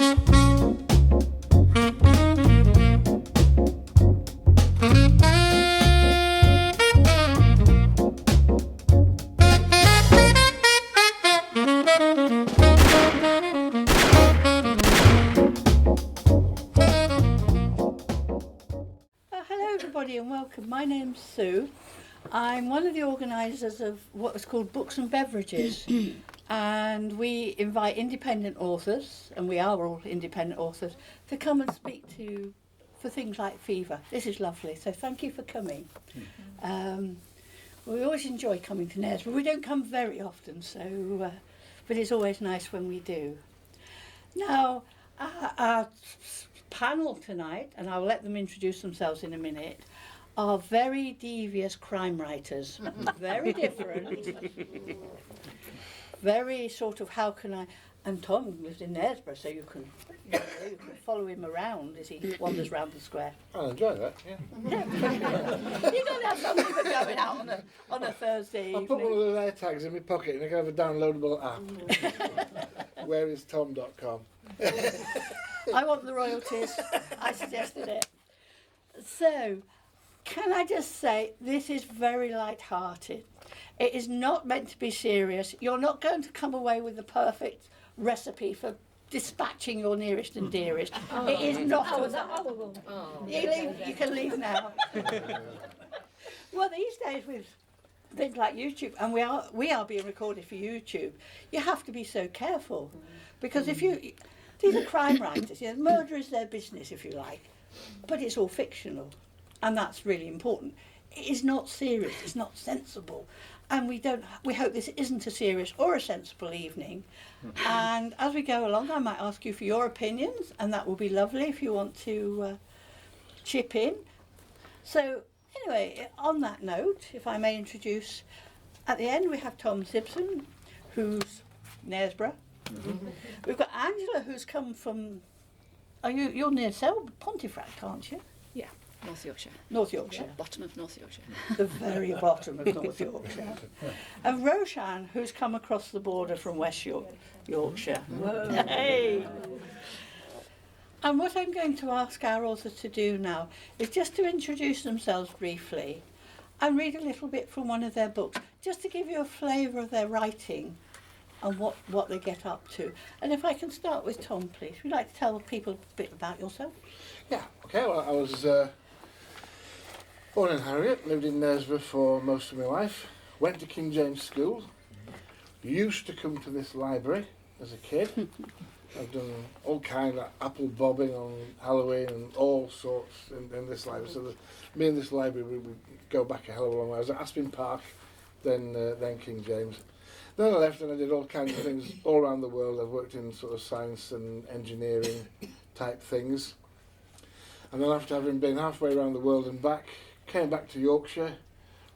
And welcome. My name's Sue. I'm one of the organisers of what is called Books and Beverages, and we invite independent authors, and we are all independent authors, to come and speak to for things like fever. This is lovely, so thank you for coming. We always enjoy coming to Knaresborough. We don't come very often, so but it's always nice when we do. Now, our panel tonight, and I'll let them introduce themselves in a minute, are very devious crime writers. Very different. Very sort of, how can I... And Tom lives in Knaresborough, so you can follow him around as he wanders round the square. I'll enjoy that, yeah. You're going to have something for going out on a Thursday evening. I'll put one of those AirTags in my pocket and I can have a downloadable app. Whereistom.com. I want the royalties. I suggested it. So, can I just say, this is very light-hearted. It is not meant to be serious. You're not going to come away with the perfect recipe for dispatching your nearest and dearest. It is not. You can leave now. Well, these days with things like YouTube, and we are being recorded for YouTube, you have to be so careful, because if you... These are crime writers. You know, murder is their business, if you like, but it's all fictional, and that's really important. It is not serious. It's not sensible, and we hope this isn't a serious or a sensible evening. And as we go along, I might ask you for your opinions, and that will be lovely if you want to chip in. So anyway, on that note, if I may introduce, at the end we have Tom Sibson, who's Knaresborough. We've got Angela, who's come from... You're near Pontefract, aren't you? Yeah, North Yorkshire. North Yorkshire. Yeah, bottom of North Yorkshire. The very bottom of North Yorkshire. And Roshan, who's come across the border from West Yorkshire. Whoa. Hey! And what I'm going to ask our authors to do now is just to introduce themselves briefly and read a little bit from one of their books, just to give you a flavour of their writing and what they get up to. And if I can start with Tom, please. Would you like to tell people a bit about yourself? Yeah, okay, well, I was born in Harriet, lived in Knaresborough for most of my life, went to King James School, used to come to this library as a kid. I've done all kind of apple bobbing on Halloween and all sorts in this library. So me and this library, we go back a hell of a long way. I was at Aspin Park, then King James. Then I left and I did all kinds of things all around the world. I've worked in sort of science and engineering type things. And then after having been halfway around the world and back, came back to Yorkshire,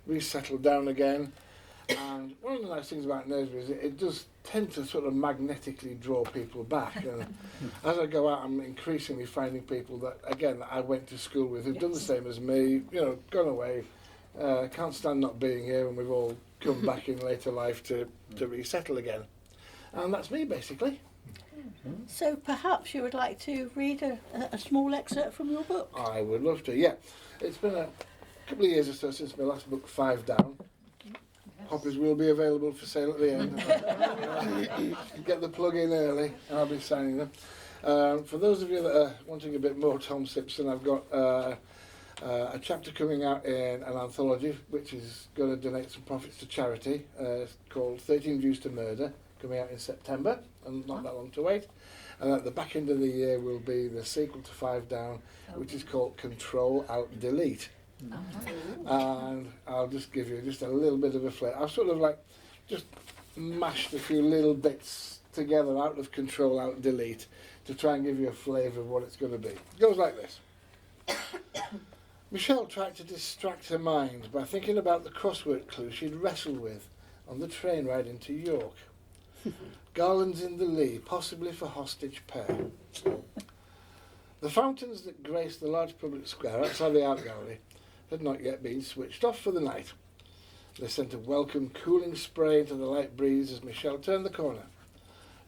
resettled down again. And one of the nice things about Knaresborough is it does tend to sort of magnetically draw people back. And as I go out, I'm increasingly finding people that, again, that I went to school with who've done the same as me, you know, gone away, can't stand not being here, and we've all come back in later life to resettle again. And that's me, basically. So perhaps you would like to read a small excerpt from your book? I would love to, yeah. It's been a couple of years or so since my last book, 5 Down. Copies will be available for sale at the end. Get the plug in early, and I'll be signing them. For those of you that are wanting a bit more Tom Sibson, I've got a chapter coming out in an anthology which is going to donate some profits to charity. It's called 13 Views to Murder, coming out in September, and not that long to wait. And at the back end of the year will be the sequel to 5 Down, which is called Control Alt Delete. And I'll just give you just a little bit of a flavour. I've sort of like just mashed a few little bits together out of Control Alt Delete to try and give you a flavour of what it's going to be. It goes like this. Michelle tried to distract her mind by thinking about the crossword clue she'd wrestled with on the train ride into York. Garlands in the lee, possibly for hostage pair. The fountains that grace the large public square outside the art gallery had not yet been switched off for the night. They sent a welcome cooling spray into the light breeze as Michelle turned the corner.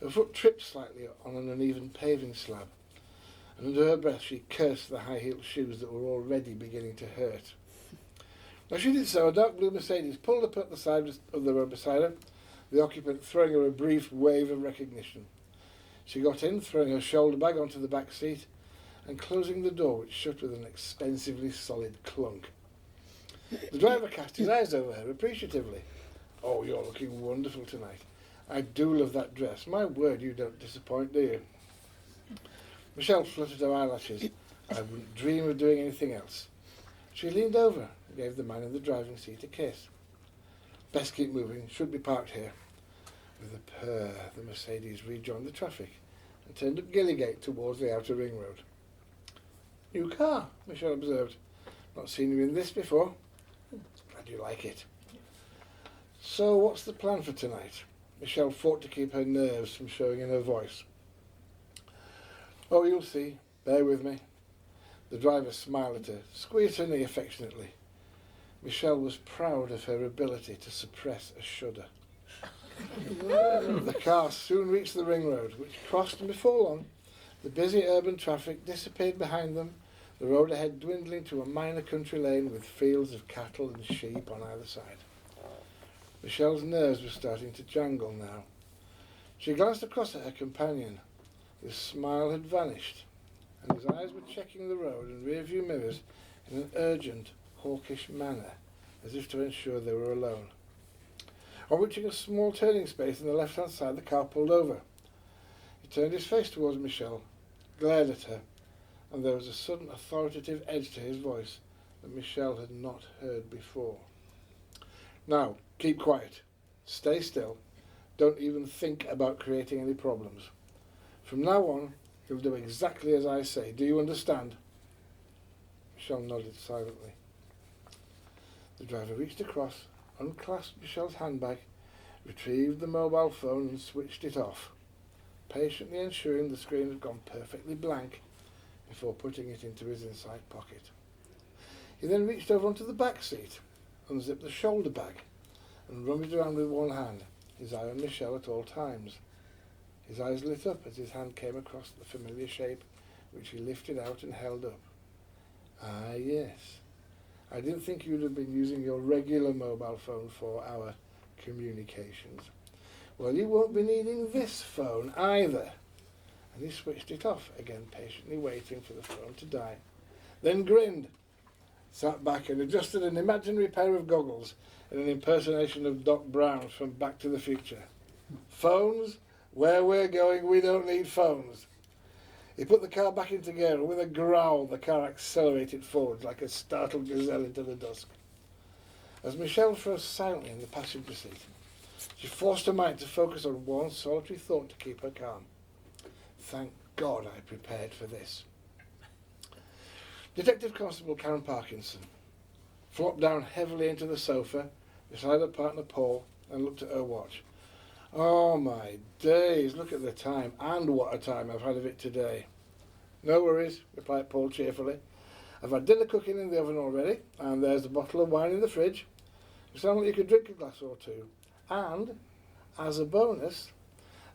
Her foot tripped slightly on an uneven paving slab, and under her breath she cursed the high-heeled shoes that were already beginning to hurt. As she did so, a dark blue Mercedes pulled up at the side of the road beside her, the occupant throwing her a brief wave of recognition. She got in, throwing her shoulder bag onto the back seat and closing the door, which shut with an expensively solid clunk. The driver cast his eyes over her appreciatively. "Oh, you're looking wonderful tonight. I do love that dress. My word, you don't disappoint, do you?" Michelle fluttered her eyelashes. "I wouldn't dream of doing anything else." She leaned over and gave the man in the driving seat a kiss. "Best keep moving. Should be parked here." With a purr, the Mercedes rejoined the traffic and turned up Gillygate towards the outer ring road. "New car," Michelle observed. "Not seen you in this before. Glad you like it." "So what's the plan for tonight?" Michelle fought to keep her nerves from showing in her voice. "Oh, you'll see. Bear with me." The driver smiled at her, squeezed her knee affectionately. Michelle was proud of her ability to suppress a shudder. The car soon reached the ring road, which crossed, and before long, the busy urban traffic disappeared behind them, the road ahead dwindling to a minor country lane with fields of cattle and sheep on either side. Michelle's nerves were starting to jangle now. She glanced across at her companion. His smile had vanished, and his eyes were checking the road and rear-view mirrors in an urgent, hawkish manner, as if to ensure they were alone. On reaching a small turning space on the left-hand side, the car pulled over. He turned his face towards Michelle, glared at her, and there was a sudden authoritative edge to his voice that Michelle had not heard before. "Now, keep quiet. Stay still. Don't even think about creating any problems. From now on, you'll do exactly as I say. Do you understand?" Michelle nodded silently. The driver reached across, unclasped Michelle's handbag, retrieved the mobile phone and switched it off, patiently ensuring the screen had gone perfectly blank before putting it into his inside pocket. He then reached over onto the back seat, unzipped the shoulder bag, and rummaged around with one hand, his eye on Michelle at all times. His eyes lit up as his hand came across the familiar shape, which he lifted out and held up. "Ah, yes. I didn't think you'd have been using your regular mobile phone for our communications. Well, you won't be needing this phone either." And he switched it off, again patiently waiting for the phone to die. Then grinned, sat back and adjusted an imaginary pair of goggles in an impersonation of Doc Brown from Back to the Future. "Phones? Where we're going, we don't need phones." He put the car back into gear, and with a growl, the car accelerated forward like a startled gazelle into the dusk. As Michelle froze silently in the passenger seat, she forced her mind to focus on one solitary thought to keep her calm. "Thank God I prepared for this." Detective Constable Karen Parkinson flopped down heavily into the sofa beside her partner Paul and looked at her watch. "Oh my days, look at the time, and what a time I've had of it today." "No worries," replied Paul cheerfully. "I've had dinner cooking in the oven already, and there's a bottle of wine in the fridge. You sound like you could drink a glass or two. And, as a bonus,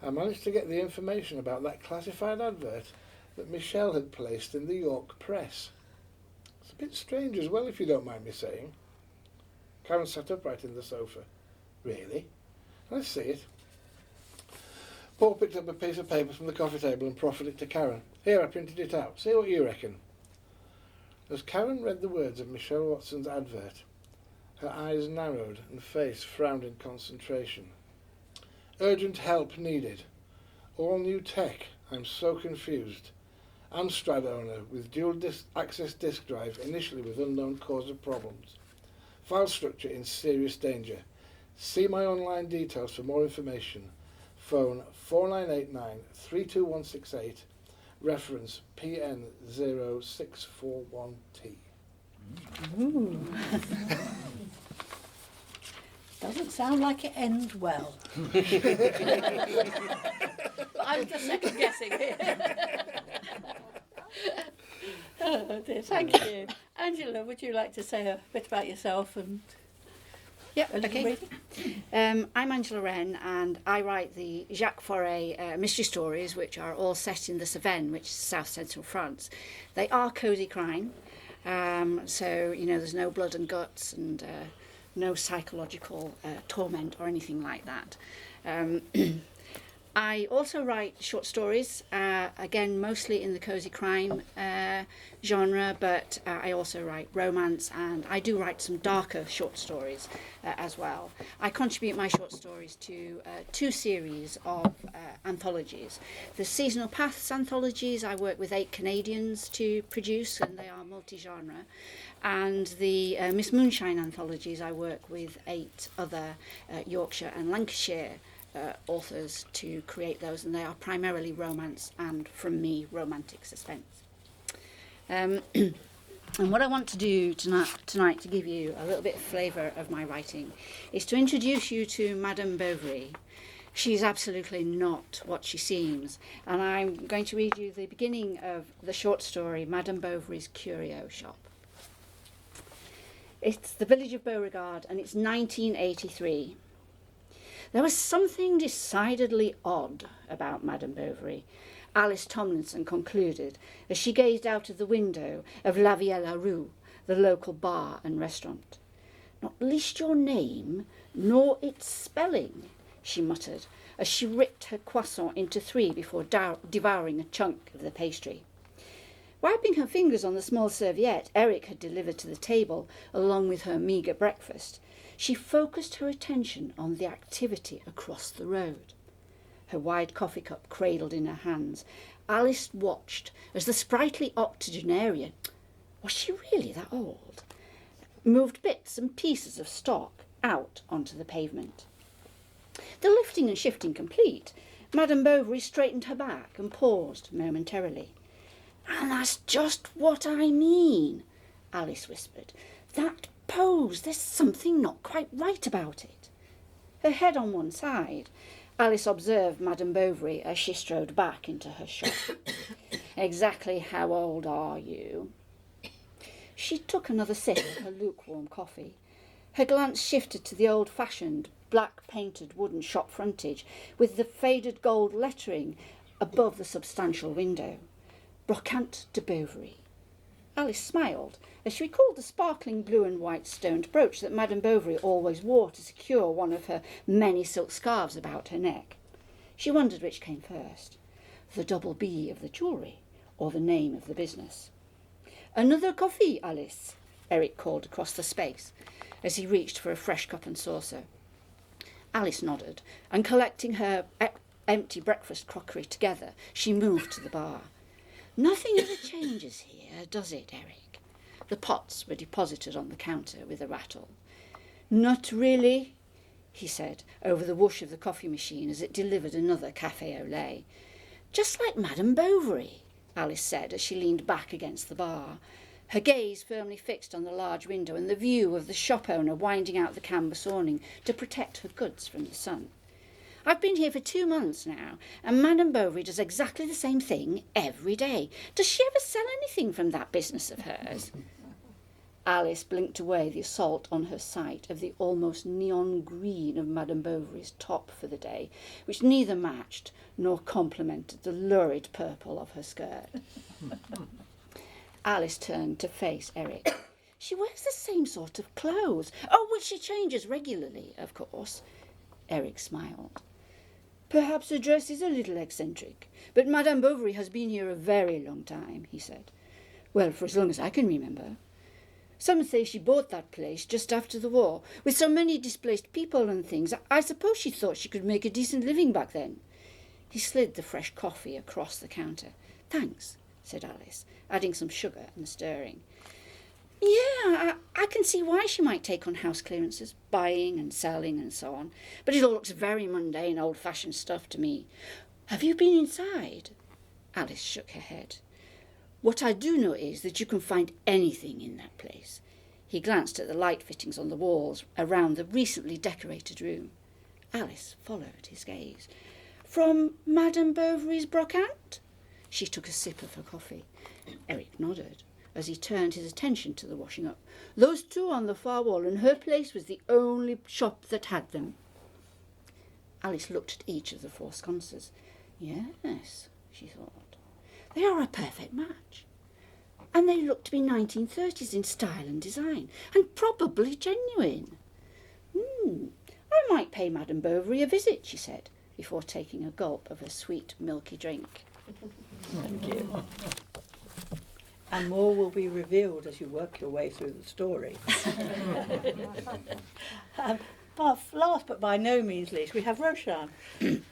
I managed to get the information about that classified advert that Michelle had placed in the York Press. It's a bit strange as well, if you don't mind me saying." Karen sat upright in the sofa. "Really? Let's see it." Paul picked up a piece of paper from the coffee table and proffered it to Karen. "Here, I printed it out. See what you reckon." As Karen read the words of Michelle Watson's advert, her eyes narrowed and face frowned in concentration. "Urgent help needed. All new tech. I'm so confused. Amstrad owner with dual access disk drive, initially with unknown cause of problems. File structure in serious danger. See my online details for more information. Phone 4989-32168, reference PN0641T. Ooh. Doesn't sound like it ends well. I'm just second guessing here. Oh dear, thank you. Angela, would you like to say a bit about yourself? And Yep, A little okay. reading? I'm Angela Wren, and I write the Jacques Foray mystery stories, which are all set in the Cevennes, which is south central France. They are cosy crime, so there's no blood and guts and no psychological torment or anything like that. I also write short stories, again mostly in the cosy crime genre, but I also write romance, and I do write some darker short stories as well. I contribute my short stories to 2 series of anthologies. The Seasonal Paths anthologies I work with 8 Canadians to produce, and they are multi-genre. And the Miss Moonshine anthologies I work with 8 other Yorkshire and Lancashire authors to create those, and they are primarily romance and, from me, romantic suspense. And what I want to do tonight to give you a little bit of flavour of my writing is to introduce you to Madame Bovary. She's absolutely not what she seems, and I'm going to read you the beginning of the short story Madame Bovary's Curio Shop. It's the village of Beauregard, and it's 1983. There was something decidedly odd about Madame Bovary, Alice Tomlinson concluded as she gazed out of the window of La Vie à la Rue, the local bar and restaurant. Not least your name, nor its spelling, she muttered as she ripped her croissant into 3 before devouring a chunk of the pastry. Wiping her fingers on the small serviette Eric had delivered to the table along with her meagre breakfast, she focused her attention on the activity across the road. Her wide coffee cup cradled in her hands, Alice watched as the sprightly octogenarian, was she really that old, moved bits and pieces of stock out onto the pavement. The lifting and shifting complete, Madame Bovary straightened her back and paused momentarily. "And that's just what I mean," Alice whispered. "That pose, there's something not quite right about it." Her head on one side, Alice observed Madame Bovary as she strode back into her shop. "Exactly how old are you?" She took another sip of her lukewarm coffee. Her glance shifted to the old-fashioned, black-painted wooden shop frontage with the faded gold lettering above the substantial window. Brocante de Bovary. Alice smiled as she recalled the sparkling blue and white stoned brooch that Madame Bovary always wore to secure one of her many silk scarves about her neck. She wondered which came first, the double B of the jewellery or the name of the business. "Another coffee, Alice," Eric called across the space as he reached for a fresh cup and saucer. Alice nodded, and collecting her empty breakfast crockery together, she moved to the bar. "Nothing ever changes here, does it, Eric?" The pots were deposited on the counter with a rattle. "Not really," he said, over the whoosh of the coffee machine as it delivered another café au lait. "Just like Madame Bovary," Alice said as she leaned back against the bar, her gaze firmly fixed on the large window and the view of the shop owner winding out the canvas awning to protect her goods from the sun. "I've been here for 2 months now, and Madame Bovary does exactly the same thing every day. Does she ever sell anything from that business of hers?" Alice blinked away the assault on her sight of the almost neon green of Madame Bovary's top for the day, which neither matched nor complemented the lurid purple of her skirt. Alice turned to face Eric. "She wears the same sort of clothes. Oh, which she changes regularly, of course." Eric smiled. "Perhaps her dress is a little eccentric, but Madame Bovary has been here a very long time," he said. "Well, for as long as I can remember. Some say she bought that place just after the war. With so many displaced people and things, I suppose she thought she could make a decent living back then." He slid the fresh coffee across the counter. "Thanks," said Alice, adding some sugar and stirring. "Yeah, I can see why she might take on house clearances, buying and selling and so on. But it all looks very mundane, old-fashioned stuff to me. Have you been inside?" Alice shook her head. "What I do know is that you can find anything in that place." He glanced at the light fittings on the walls around the recently decorated room. Alice followed his gaze. "From Madame Bovary's brocante?" She took a sip of her coffee. Eric nodded. as he turned his attention to the washing up. "Those two on the far wall, and her place was the only shop that had them." Alice looked at each of the 4 sconces. "Yes," she thought, "they are a perfect match. And they look to be 1930s in style and design, and probably genuine. I might pay Madame Bovary a visit," she said, before taking a gulp of her sweet, milky drink. Thank you. And more will be revealed as you work your way through the story. But last but by no means least, we have Roshan.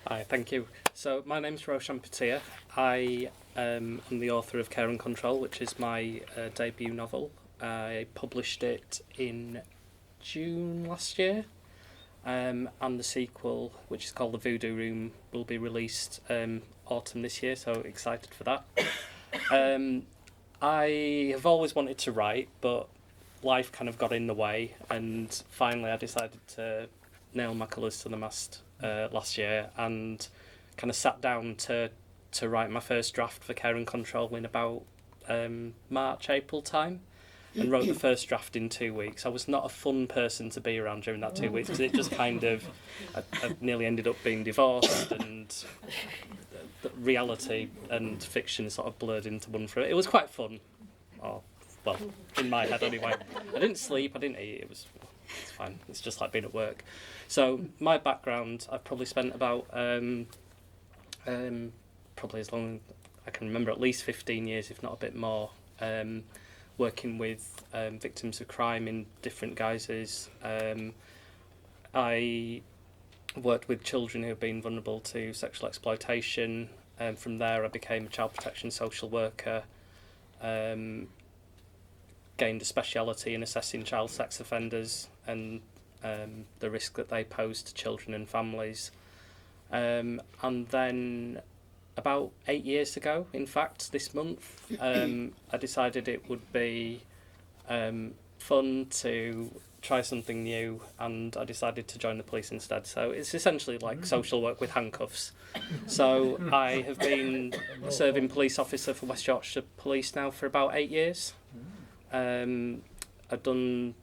Hi, thank you. So my name's Roshan Pitteea. I am the author of Care and Control, which is my debut novel. I published it in June last year, and the sequel, which is called The Voodoo Room, will be released autumn this year, so excited for that. I have always wanted to write, but life kind of got in the way, and finally I decided to nail my colours to the mast last year, and kind of sat down to write my first draft for Care and Control in about March, April time, and wrote the first draft in 2 weeks. I was not a fun person to be around during that 2 weeks, because it just kind of, I nearly ended up being divorced, and the reality and fiction sort of blurred into one for it. It was quite fun. Well, in my head anyway. I didn't sleep, I didn't eat, it's fine. It's just like being at work. So my background, I've probably spent about, probably as long as I can remember, at least 15 years, if not a bit more, working with victims of crime in different guises. I worked with children who have been vulnerable to sexual exploitation, and from there I became a child protection social worker. Gained a speciality in assessing child sex offenders and the risk that they pose to children and families. And then about 8 years ago, in fact, this month, I decided it would be fun to try something new, and I decided to join the police instead. So it's essentially like social work with handcuffs. So I have been a serving police officer for West Yorkshire Police now for about 8 years. I've done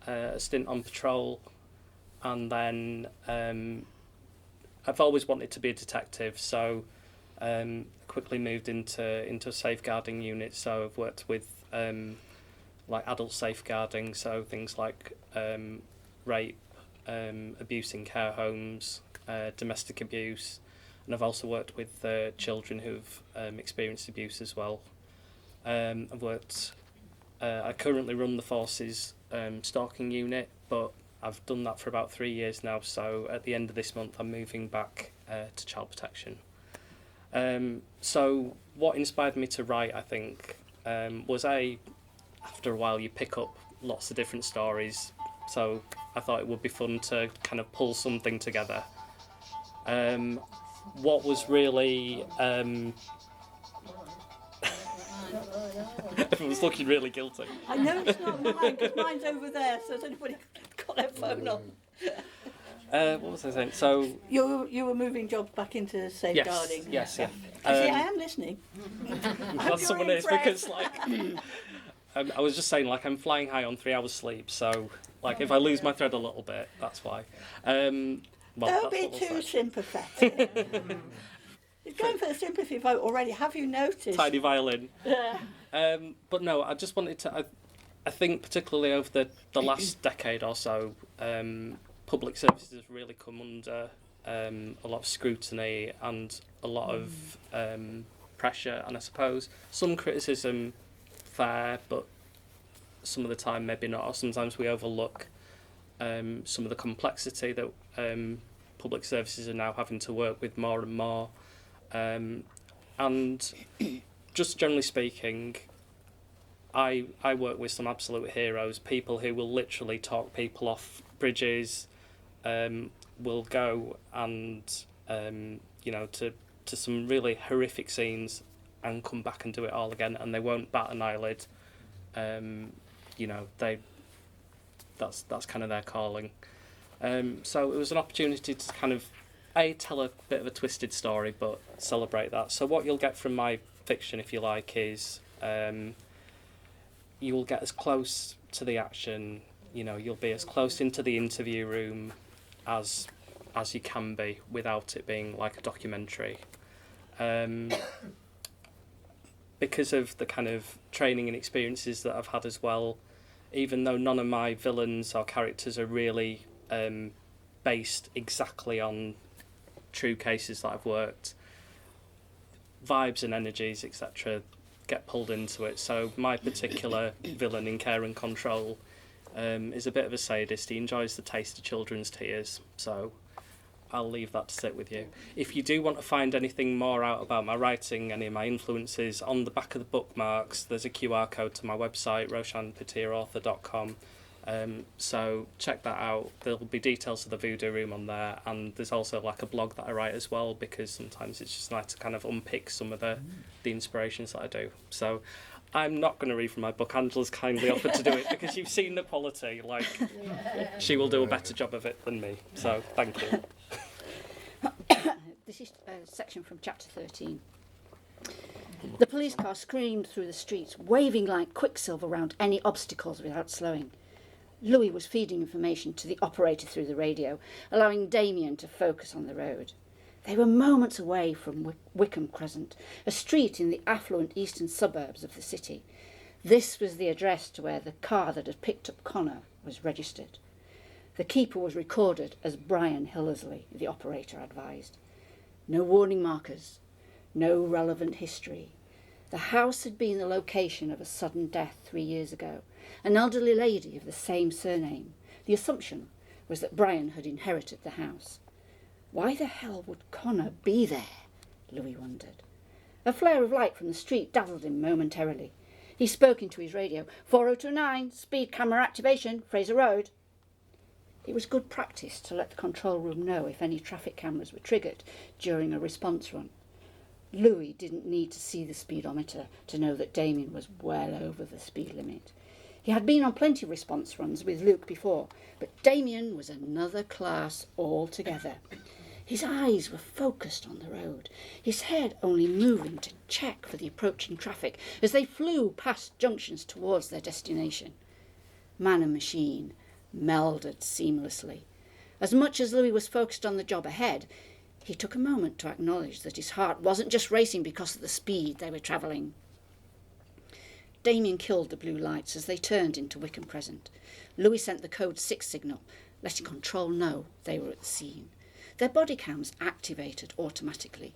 a stint on patrol, and then I've always wanted to be a detective, so quickly moved into a safeguarding unit. So I've worked with like adult safeguarding, so things like rape, abuse in care homes, domestic abuse, and I've also worked with children who've experienced abuse as well. I've worked. I currently run the Forces stalking unit, but I've done that for about 3 years now, so at the end of this month I'm moving back to child protection. So what inspired me to write, I think, was after a while you pick up lots of different stories, so I thought it would be fun to kind of pull something together. What was really... Everyone's looking really guilty. I know it's not mine, because mine's over there, so has anybody got their phone on? What was I saying? So You were moving jobs back into safeguarding. yes, yeah. See, I am listening. That's someone is, because like I was just saying, like, I'm flying high on 3 hours sleep, so like if I lose my thread a little bit, that's why. Well, Don't be too sympathetic. He's going for the sympathy vote already. Have you noticed? Tiny violin. But no, I just wanted to. I think particularly over the last decade or so, public services have really come under a lot of scrutiny and a lot of pressure, and I suppose some criticism fair, but some of the time maybe not. Or sometimes we overlook some of the complexity that public services are now having to work with more and more. And just generally speaking, I work with some absolute heroes, people who will literally talk people off bridges, will go and to some really horrific scenes and come back and do it all again, and they won't bat an eyelid. That's kind of their calling. So it was an opportunity to kind of tell a bit of a twisted story, but celebrate that. So what you'll get from my fiction, if you like, is you'll get as close to the action, you know, you'll be as close into the interview room as you can be without it being like a documentary. Because of the kind of training and experiences that I've had as well, even though none of my villains or characters are really based exactly on true cases that I've worked, vibes and energies, etc., get pulled into it. So my particular villain in Care and Control is a bit of a sadist. He enjoys the taste of children's tears, so I'll leave that to sit with you. If you do want to find anything more out about my writing, any of my influences, on the back of the bookmarks there's a QR code to my website, roshanpitteaauthor.com. So check that out. There'll be details of the Voodoo Room on there, and there's also like a blog that I write as well, because sometimes it's just nice to kind of unpick some of the inspirations that I do. So I'm not going to read from my book. Angela's kindly offered to do it because you've seen the quality. Like, she will do a better job of it than me. So thank you. This is a section from chapter 13. The police car screamed through the streets, waving like quicksilver round any obstacles without slowing. Louis was feeding information to the operator through the radio, allowing Damien to focus on the road. They were moments away from Wickham Crescent, a street in the affluent eastern suburbs of the city. This was the address to where the car that had picked up Connor was registered. The keeper was recorded as Brian Hillersley, the operator advised. No warning markers, no relevant history. The house had been the location of a sudden death 3 years ago, an elderly lady of the same surname. The assumption was that Brian had inherited the house. Why the hell would Connor be there? Louis wondered. A flare of light from the street dazzled him momentarily. He spoke into his radio. 4029, speed camera activation, Fraser Road. It was good practice to let the control room know if any traffic cameras were triggered during a response run. Louis didn't need to see the speedometer to know that Damien was well over the speed limit. He had been on plenty of response runs with Luke before, but Damien was another class altogether. His eyes were focused on the road, his head only moving to check for the approaching traffic as they flew past junctions towards their destination. Man and machine melded seamlessly. As much as Louis was focused on the job ahead, he took a moment to acknowledge that his heart wasn't just racing because of the speed they were travelling. Damien killed the blue lights as they turned into Wickham Crescent. Louis sent the code 6 signal, letting control know they were at the scene. Their body cams activated automatically.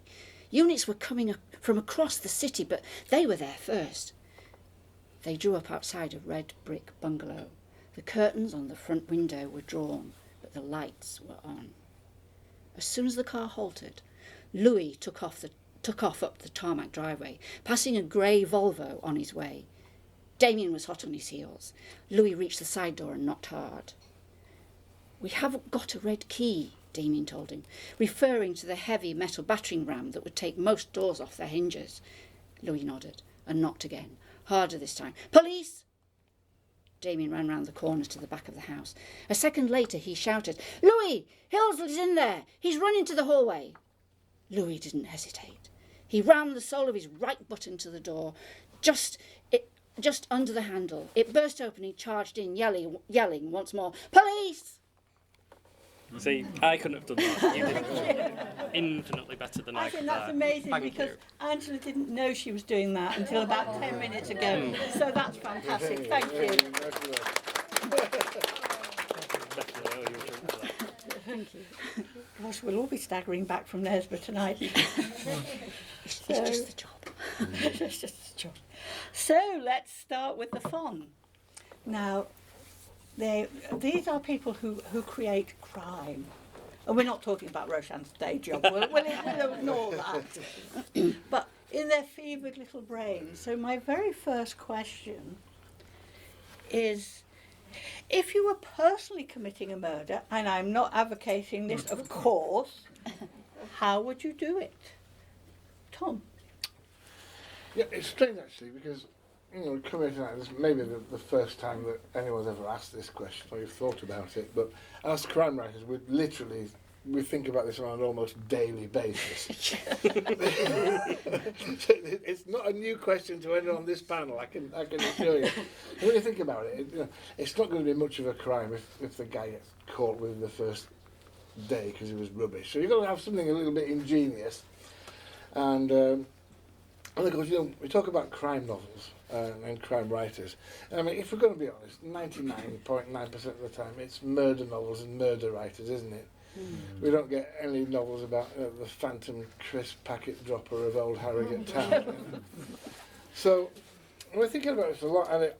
Units were coming from across the city, but they were there first. They drew up outside a red brick bungalow. The curtains on the front window were drawn, but the lights were on. As soon as the car halted, Louis took off up the tarmac driveway, passing a grey Volvo on his way. Damien was hot on his heels. Louis reached the side door and knocked hard. "We haven't got a red key," Damien told him, referring to the heavy metal battering ram that would take most doors off their hinges. Louis nodded and knocked again, harder this time. "Police!" Damien ran round the corner to the back of the house. A second later he shouted, "Louis! Hilsley's in there! He's run into the hallway!" Louis didn't hesitate. He rammed the sole of his right button to the door, just under the handle. It burst open. He charged in, yelling once more, "Police!" See, I couldn't have done that. You did infinitely better than I could. think that's amazing. Thank because you. Angela didn't know she was doing that until about 10 minutes ago. So that's fantastic. Thank you. Definitely owe you a drink for that. Thank you. Gosh, we'll all be staggering back from Nesborough tonight. It's just the job. It's just a job. So let's start with the fun. Now, these are people who create crime. And we're not talking about Roshan's day job. We'll ignore that. But in their fevered little brains. So my very first question is, if you were personally committing a murder, and I'm not advocating this, of course, how would you do it? Tom? Yeah, it's strange actually because, you know, coming tonight, this may be the first time that anyone's ever asked this question or you've thought about it, but as crime writers, we're literally we think about this on an almost daily basis. It's not a new question to anyone on this panel, I can assure you. When you think about it, it's not going to be much of a crime if the guy gets caught within the first day because he was rubbish. So you've got to have something a little bit ingenious. And of course, we talk about crime novels and crime writers. I mean, if we're going to be honest, 99.9% of the time it's murder novels and murder writers, isn't it? We don't get any novels about the phantom crisp packet dropper of old Harrogate Town. So we're thinking about this a lot, and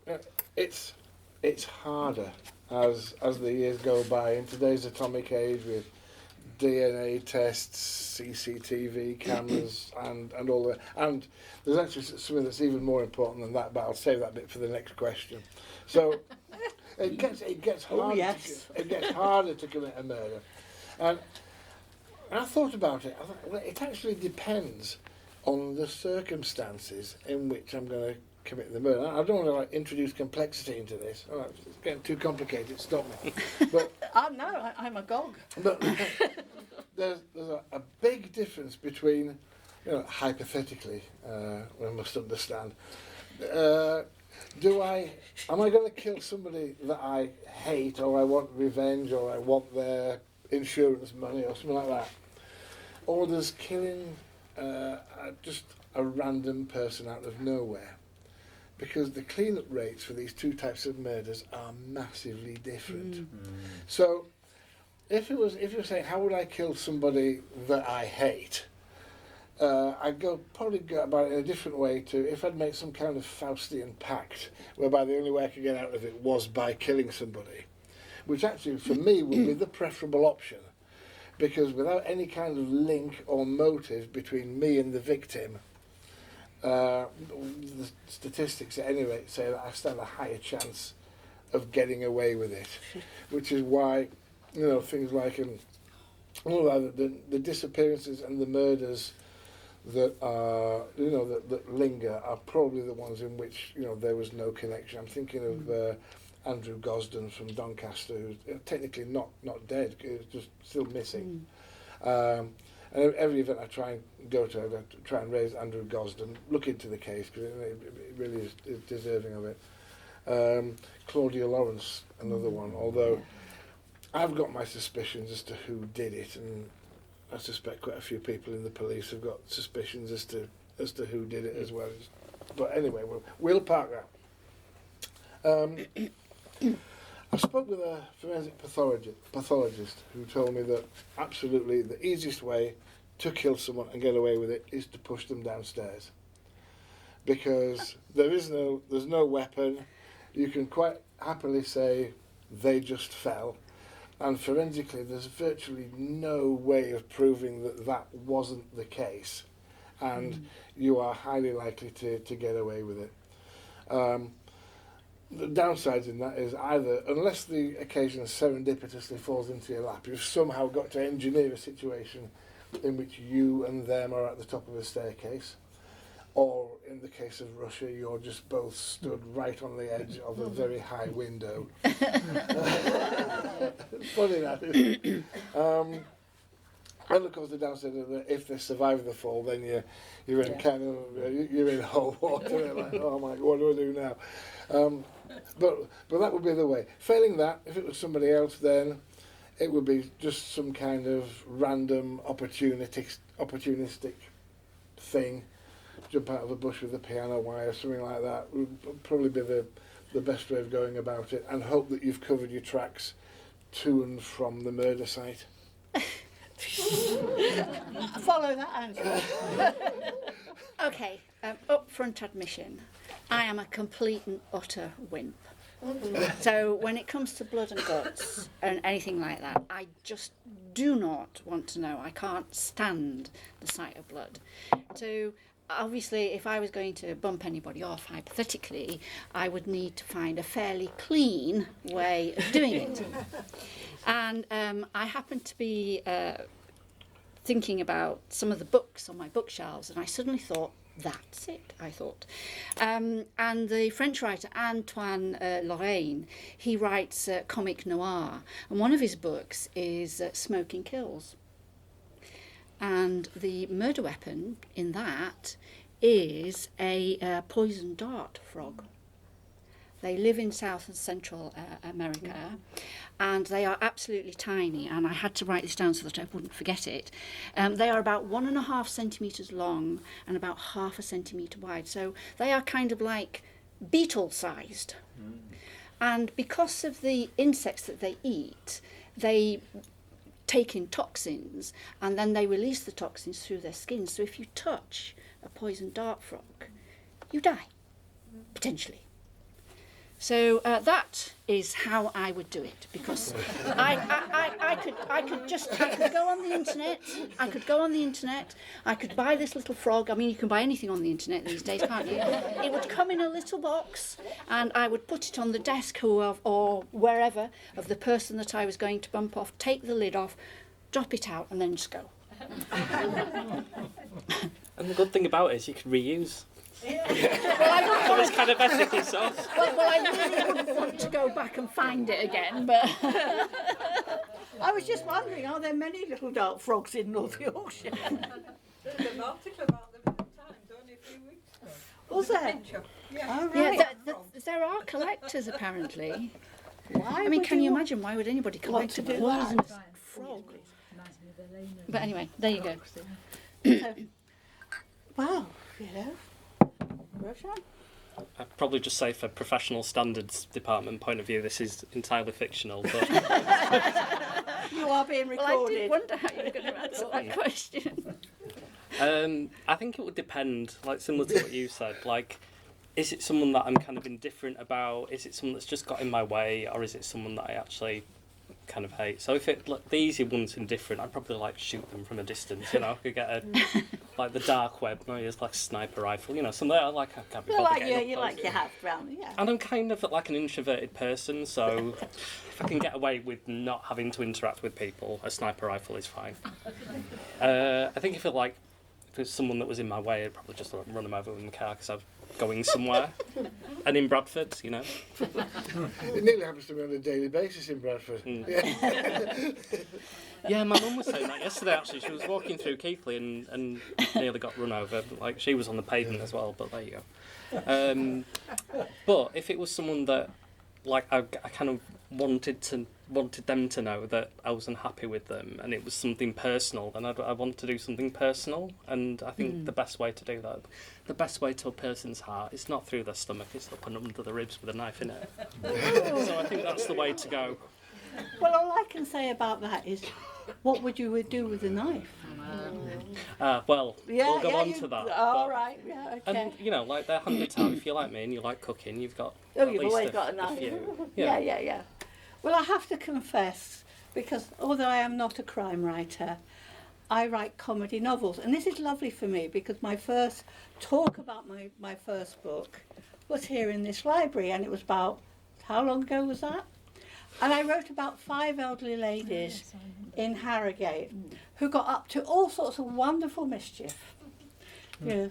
it's harder as the years go by in today's atomic age with DNA tests, CCTV cameras, and all that. And there's actually something that's even more important than that, but I'll save that bit for the next question. So it gets harder. Oh, yes. It gets harder to commit a murder. And I thought about it. I thought, well, it actually depends on the circumstances in which I'm going to commit the murder. I don't want to introduce complexity into this. Oh, it's getting too complicated. Stop me. But No, I'm agog. But there's a big difference between, hypothetically, we must understand. Am I going to kill somebody that I hate, or I want revenge, or I want their insurance money, or something like that? Or does killing just a random person out of nowhere? Because the clean-up rates for these two types of murders are massively different. So, if you're saying, how would I kill somebody that I hate? I'd probably go about it in a different way to if I'd make some kind of Faustian pact, whereby the only way I could get out of it was by killing somebody, which actually for me would be the preferable option, because without any kind of link or motive between me and the victim, the statistics at any rate say that I stand a higher chance of getting away with it, which is why things like the disappearances and the murders that are that linger are probably the ones in which there was no connection. I'm thinking of Andrew Gosden from Doncaster, who's technically not dead, he's just still missing. And every event I try and go to, I try and raise Andrew Gosden, look into the case, because it really is deserving of it. Claudia Lawrence, another one, although I've got my suspicions as to who did it, and I suspect quite a few people in the police have got suspicions as to who did it as well. But anyway, we'll park that. I spoke with a forensic pathologist who told me that absolutely the easiest way to kill someone and get away with it is to push them downstairs, because there's no weapon. You can quite happily say they just fell, and forensically there's virtually no way of proving that wasn't the case, and you are highly likely to get away with it. The downsides in that is either, unless the occasion serendipitously falls into your lap, you've somehow got to engineer a situation in which you and them are at the top of a staircase, or in the case of Russia, you're just both stood right on the edge of a very high window. Funny that, isn't it? And of course the downside is that if they survive the fall, then you're in kind of you're in whole water. You're like, oh my God, what do I do now? But that would be the way. Failing that, if it was somebody else, then it would be just some kind of random opportunistic thing. Jump out of a bush with a piano wire, something like that would probably be the best way of going about it, and hope that you've covered your tracks to and from the murder site. Follow that answer. Okay, upfront admission. I am a complete and utter wimp. So when it comes to blood and guts and anything like that, I just do not want to know. I can't stand the sight of blood. So obviously, if I was going to bump anybody off, hypothetically, I would need to find a fairly clean way of doing it. And I happened to be thinking about some of the books on my bookshelves, and I suddenly thought, That's it, I thought. And the French writer Antoine Lorraine, he writes comic noir, and one of his books is Smoking Kills. And the murder weapon in that is a poison dart frog. They live in South and Central America, and they are absolutely tiny, and I had to write this down so that I wouldn't forget it. They are about 1.5 centimetres long and about 0.5 centimetre wide, so they are kind of like beetle-sized. And because of the insects that they eat, they take in toxins, and then they release the toxins through their skin. So if you touch a poison dart frog, you die, potentially. So that is how I would do it, because I could go on the internet. I could go on the internet. I could buy this little frog. I mean, you can buy anything on the internet these days, can't you? It would come in a little box, and I would put it on the desk or wherever of the person that I was going to bump off. Take the lid off, drop it out, and then just go. And the good thing about it is you can reuse. Well, So it's kind of ethically sourced. I really wouldn't want to go back and find it again, but I was just wondering, are there many little dart frogs in North Yorkshire? There's an article about them in the Times only a few weeks ago. Was there? Picture. Oh, yeah, right. there are collectors apparently. Why I mean, would can you want- imagine why would anybody want collect to a do poisonous that? frog? But anyway, there you go. Wow, you know. Roshan? I'd probably just say for professional standards department point of view, this is entirely fictional, but You are being Well, I recorded. did wonder how you were going to answer that question. I think it would depend, like similar to what you said, like is it someone that I'm kind of indifferent about, is it someone that's just got in my way, or is it someone that I actually kind of hate? So if it like the easy one's indifferent, I'd probably like shoot them from a distance, you know. I could get a like the dark web, maybe it's like a sniper rifle, you know, something I like. I can't be Well, bothered like getting you up like close. your hat round, yeah. And I'm kind of like an introverted person, so if I can get away with not having to interact with people, a sniper rifle is fine. I think if it's someone that was in my way, I'd probably just run them over with my car because I'm going somewhere. And in Bradford, you know. It nearly happens to me on a daily basis in Bradford. Mm. Yeah. Yeah, my mum was saying that yesterday actually. She was walking through Keighley and nearly got run over. Like she was on the pavement as well, but there you go. But if it was someone that like I kind of wanted them to know that I was unhappy with them and it was something personal, then I want to do something personal. And I think the best way to do that, the best way to a person's heart, is not through their stomach, it's up and under the ribs with a knife in it. So I think that's the way to go. Well, all I can say about that is, what would you do with a knife? We'll go on to that. All but- right, yeah, okay. And you know, like they're handy to have if you like me and you like cooking. You've got Oh, at you've least always got a knife. few. Yeah. Well, I have to confess, because although I am not a crime writer, I write comedy novels. And this is lovely for me because my first talk about my first book was here in this library, and it was about, how long ago was that? And I wrote about 5 elderly ladies in Harrogate who got up to all sorts of wonderful mischief. You know,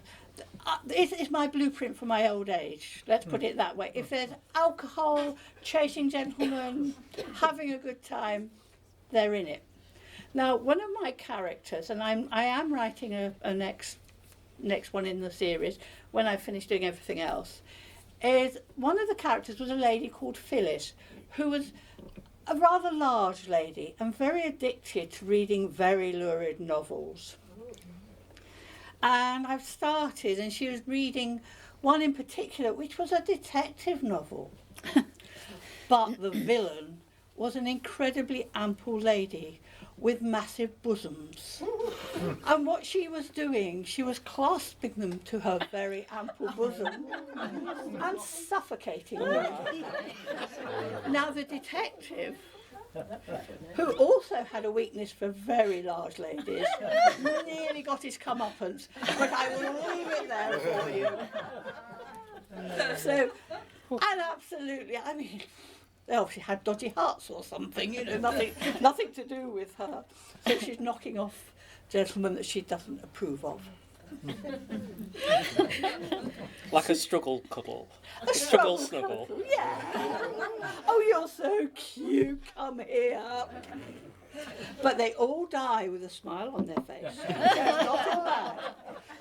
it's my blueprint for my old age, let's put it that way. If there's alcohol, chasing gentlemen, having a good time, they're in it. Now, one of my characters, and I am writing a next one in the series when I finish doing everything else, is one of the characters was a lady called Phyllis, who was a rather large lady and very addicted to reading very lurid novels. And I've started, and she was reading one in particular, which was a detective novel. But the villain was an incredibly ample lady with massive bosoms. And what she was doing, she was clasping them to her very ample bosom and suffocating them. Now the detective, who also had a weakness for very large ladies, nearly got his comeuppance, but I will leave it there for you. So, and absolutely, I mean, they obviously had dodgy hearts or something, you know, nothing to do with her. So she's knocking off gentlemen that she doesn't approve of. Like a struggle cuddle. A Struggle snuggle. cuddle, yeah. Oh, you're so cute. Come here. But they all die with a smile on their face. There's nothing bad.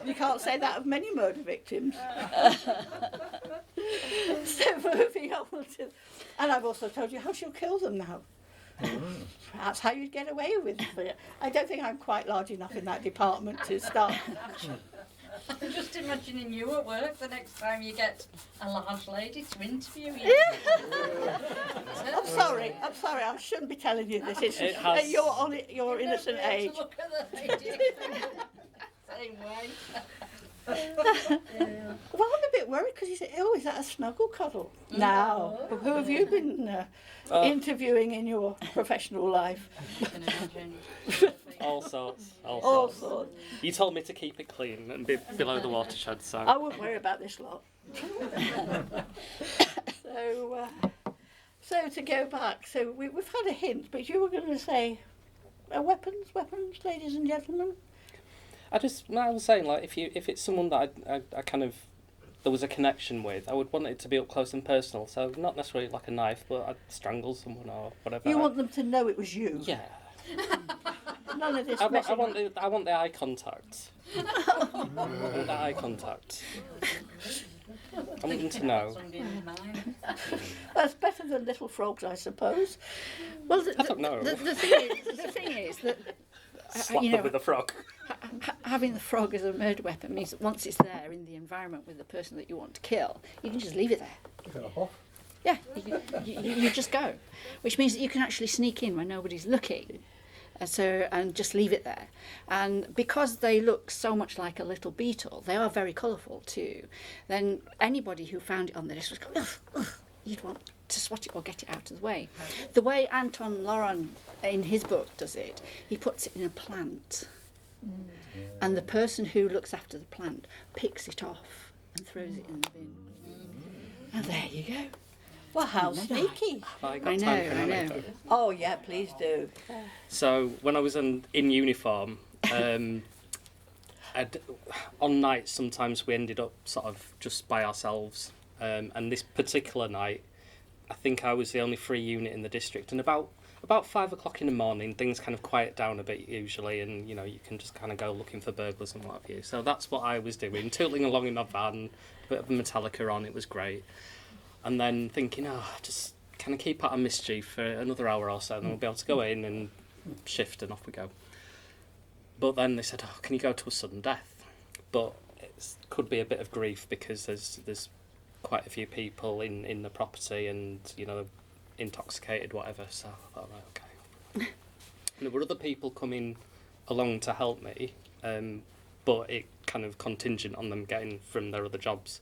You can't say that of many murder victims. So moving on to, and I've also told you how she'll kill them now. That's how you'd get away with it. I don't think I'm quite large enough in that department to start. I'm just imagining you at work the next time you get a large lady to interview you. I'm sorry, I shouldn't be telling you this. It's It has- you're on it, your You innocent never be able age. to look at the lady same way. Well, I'm a bit worried because you say, oh, is that a snuggle cuddle? No. Who have you been interviewing in your professional life? You can imagine. All sorts. All sorts. You told me to keep it clean and be below the watershed, so... I wouldn't worry about this lot. So to go back, so we've had a hint, but you were going to say weapons, ladies and gentlemen. I was saying, like, if it's someone that I kind of, there was a connection with, I would want it to be up close and personal. So not necessarily like a knife, but I'd strangle someone or whatever. You want them to know it was you. Yeah. None of this. I want the eye contact. I want the eye contact. I want them to know. That's better than little frogs, I suppose. Well, I don't know. the thing is that Slap you them know, with a frog. having the frog as a murder weapon means that once it's there in the environment with the person that you want to kill, you can just leave it there. Yeah, you just go, which means that you can actually sneak in when nobody's looking. And just leave it there. And because they look so much like a little beetle, they are very colourful too. Then anybody who found it on the list was going, ugh, ugh, you'd want to swat it or get it out of the way. The way Anton Laurent in his book does it, he puts it in a plant. And the person who looks after the plant picks it off and throws it in the bin. And there you go. Well, how sneaky. I got I know, time for an I know. anecdote. Oh, yeah, please do. So when I was in uniform, on nights sometimes we ended up sort of just by ourselves. And this particular night, I think I was the only free unit in the district. And about 5 o'clock in the morning, things kind of quiet down a bit usually, and you know you can just kind of go looking for burglars and what have you. So that's what I was doing, tootling along in my van, a bit of Metallica on. It was great. And then thinking, just kind of keep out of mischief for another hour or so, and then we'll be able to go in and shift, and off we go. But then they said, can you go to a sudden death? But it could be a bit of grief because there's quite a few people in the property, and you know, intoxicated, whatever. So I thought, right, okay. And there were other people coming along to help me, but it kind of contingent on them getting from their other jobs.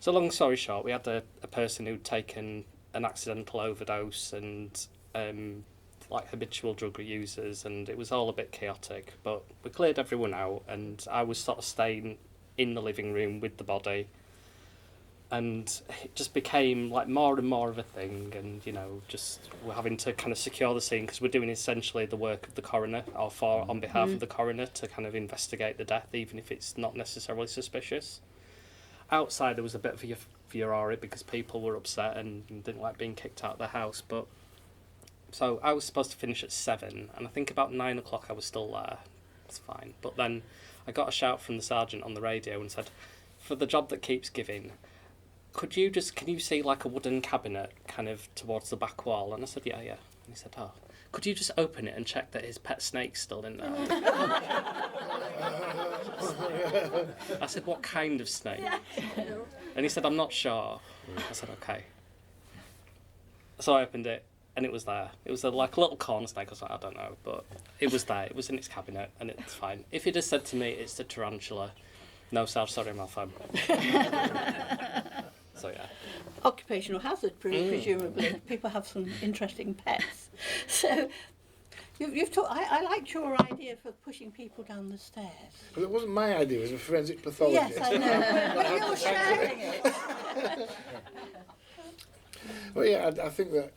So long story short, we had a person who'd taken an accidental overdose and like habitual drug users, and it was all a bit chaotic, but we cleared everyone out, and I was sort of staying in the living room with the body, and it just became like more and more of a thing, and you know, just we're having to kind of secure the scene because we're doing essentially the work of the coroner, or on behalf of the coroner, to kind of investigate the death, even if it's not necessarily suspicious. Outside there was a bit of a furore because people were upset and didn't like being kicked out of the house, but so I was supposed to finish at 7, and I think about 9 o'clock I was still there. It's fine. But then I got a shout from the sergeant on the radio and said, for the job that keeps giving, can you see like a wooden cabinet kind of towards the back wall? And I said, yeah. And he said, could you just open it and check that his pet snake's still in there? I said, what kind of snake? And he said, I'm not sure. I said, okay. So I opened it, and it was there. It was like a little corn snake. I was like, I don't know, but it was there. It was in its cabinet, and it's fine. If he'd have said to me, it's the tarantula, no, Sarge, sorry, I'm off home. So yeah. Occupational hazard, presumably. People have some interesting pets. So you've talked. I liked your idea for pushing people down the stairs. But it wasn't my idea, it was a forensic pathologist. Yes, I know. But you're sharing it. Well, yeah, I think that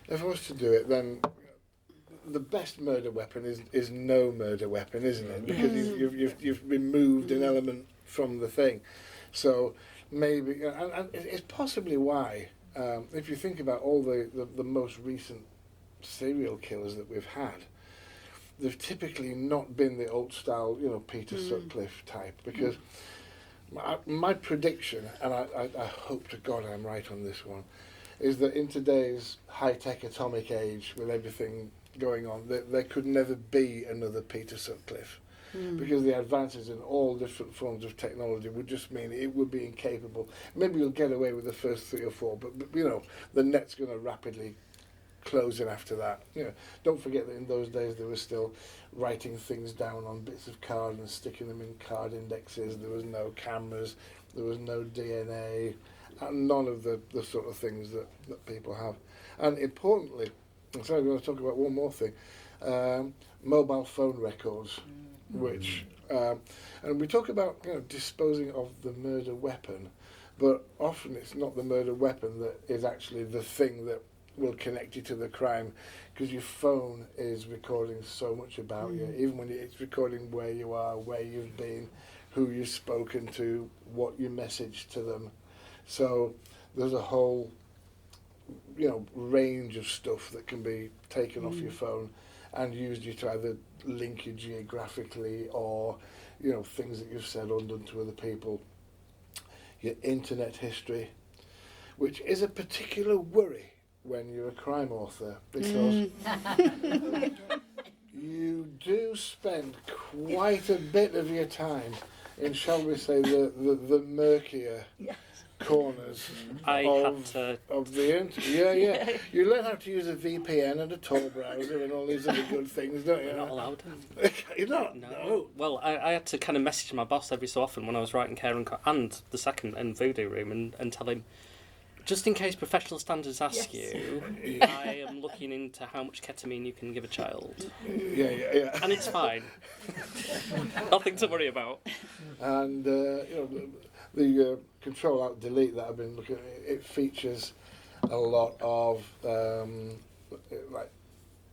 if I was to do it, then the best murder weapon is no murder weapon, isn't it? Because you've removed an element from the thing. So maybe, and it's possibly why, if you think about all the most recent serial killers that we've had, they've typically not been the old style, Peter Sutcliffe type. Because my prediction, and I hope to God I'm right on this one, is that in today's high-tech atomic age, with everything going on, there could never be another Peter Sutcliffe. Because the advances in all different forms of technology would just mean it would be incapable. Maybe you'll get away with the first 3 or 4, but the net's going to rapidly close in after that. Don't forget that in those days there was still writing things down on bits of card and sticking them in card indexes. There was no cameras, there was no DNA, and none of the sort of things that people have. And importantly, so I'm going to talk about one more thing, mobile phone records. Which, and we talk about disposing of the murder weapon, but often it's not the murder weapon that is actually the thing that will connect you to the crime, because your phone is recording so much about you, even when it's recording where you are, where you've been, who you've spoken to, what you messaged to them. So there's a whole range of stuff that can be taken off your phone and used you to either link you geographically or, things that you've said or done to other people. Your internet history, which is a particular worry when you're a crime author, because you do spend quite a bit of your time in, shall we say, the murkier corners of the internet. Yeah. You learn how to use a VPN and a Tor browser and all these other good things, don't you? You're not allowed. You're not? No. Well, I had to kind of message my boss every so often when I was writing Care and the second in Voodoo Room and tell him, just in case professional standards ask you, I am looking into how much ketamine you can give a child. Yeah. And it's fine. Nothing to worry about. And, the Control-Alt-Delete that I've been looking at, it features a lot of, like,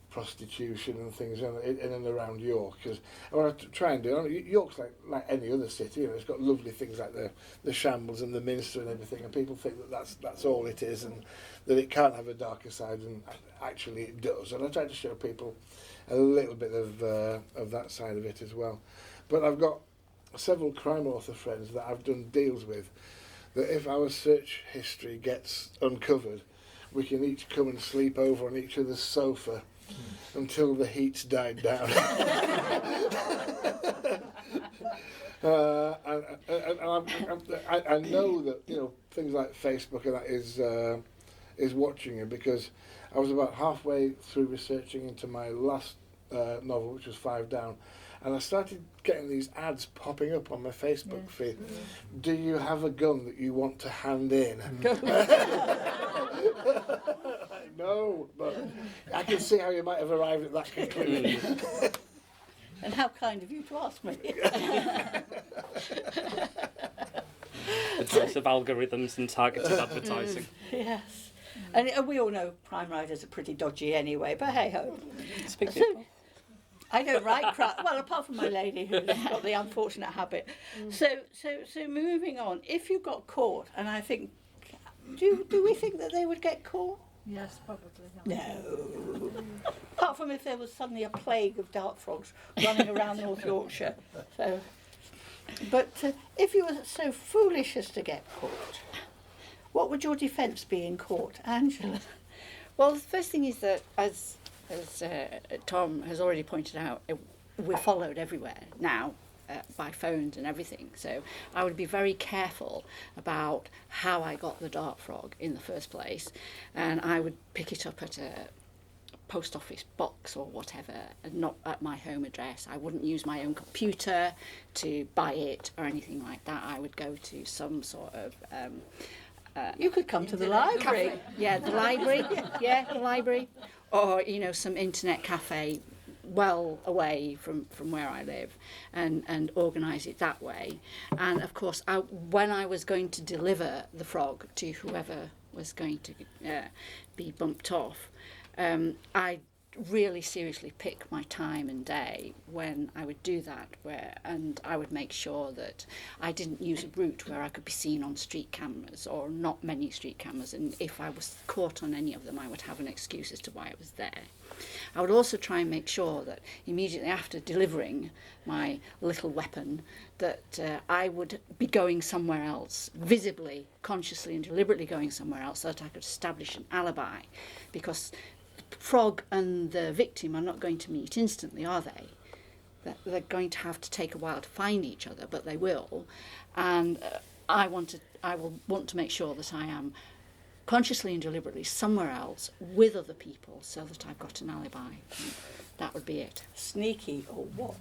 prostitution and things in and around York. Because what I try and do, York's like any other city, it's got lovely things like the Shambles and the Minster and everything, and people think that that's all it is, and that it can't have a darker side, and actually it does. And I try to show people a little bit of that side of it as well. But I've got several crime author friends that I've done deals with, that if our search history gets uncovered, we can each come and sleep over on each other's sofa until the heat's died down. I know that things like Facebook and that is watching you, because I was about halfway through researching into my last novel, which was 5 Down, and I started getting these ads popping up on my Facebook feed. Do you have a gun that you want to hand in? No, but I can see how you might have arrived at that conclusion. And how kind of you to ask me. The choice of algorithms and targeted advertising. Yes. And we all know crime writers are pretty dodgy anyway, but hey-ho. Speak So, I don't write crime. Well, apart from my lady who's got the unfortunate habit. So moving on, if you got caught, and I think, do we think that they would get caught? Yes, probably. No. Apart from if there was suddenly a plague of dart frogs running around North Yorkshire. So, but if you were so foolish as to get caught, what would your defence be in court, Angela? Well, the first thing is that, as Tom has already pointed out, we're followed everywhere now by phones and everything. So I would be very careful about how I got the dart frog in the first place, and I would pick it up at a post office box or whatever, and not at my home address. I wouldn't use my own computer to buy it or anything like that. I would go to some sort of You could come to the library. the library, or some internet cafe well away from where I live, and organise it that way. And of course, when I was going to deliver the frog to whoever was going to be bumped off, I'd really seriously pick my time and day when I would do that, and I would make sure that I didn't use a route where I could be seen on street cameras or not many street cameras, and if I was caught on any of them I would have an excuse as to why I was there. I would also try and make sure that immediately after delivering my little weapon that I would be going somewhere else, visibly, consciously and deliberately going somewhere else, so that I could establish an alibi, because Frog and the victim are not going to meet instantly, are they? They're going to have to take a while to find each other, but they will. And I will want to make sure that I am consciously and deliberately somewhere else with other people, so that I've got an alibi. That would be it. Sneaky or what?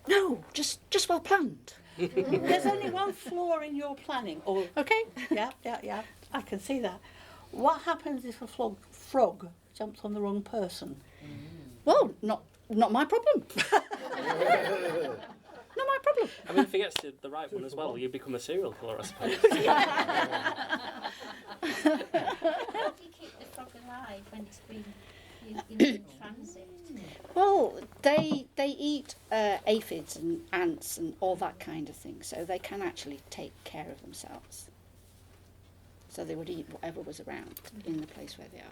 No, just well planned. There's only one flaw in your planning. Or Okay. yeah, I can see that. What happens if a frog jumps on the wrong person? Well, not my problem. Not my problem. I mean, if he gets the right one as well, you become a serial killer, I suppose. How do you keep the frog alive when it's been in transit? Well, they eat aphids and ants and all that kind of thing, so they can actually take care of themselves. So they would eat whatever was around in the place where they are.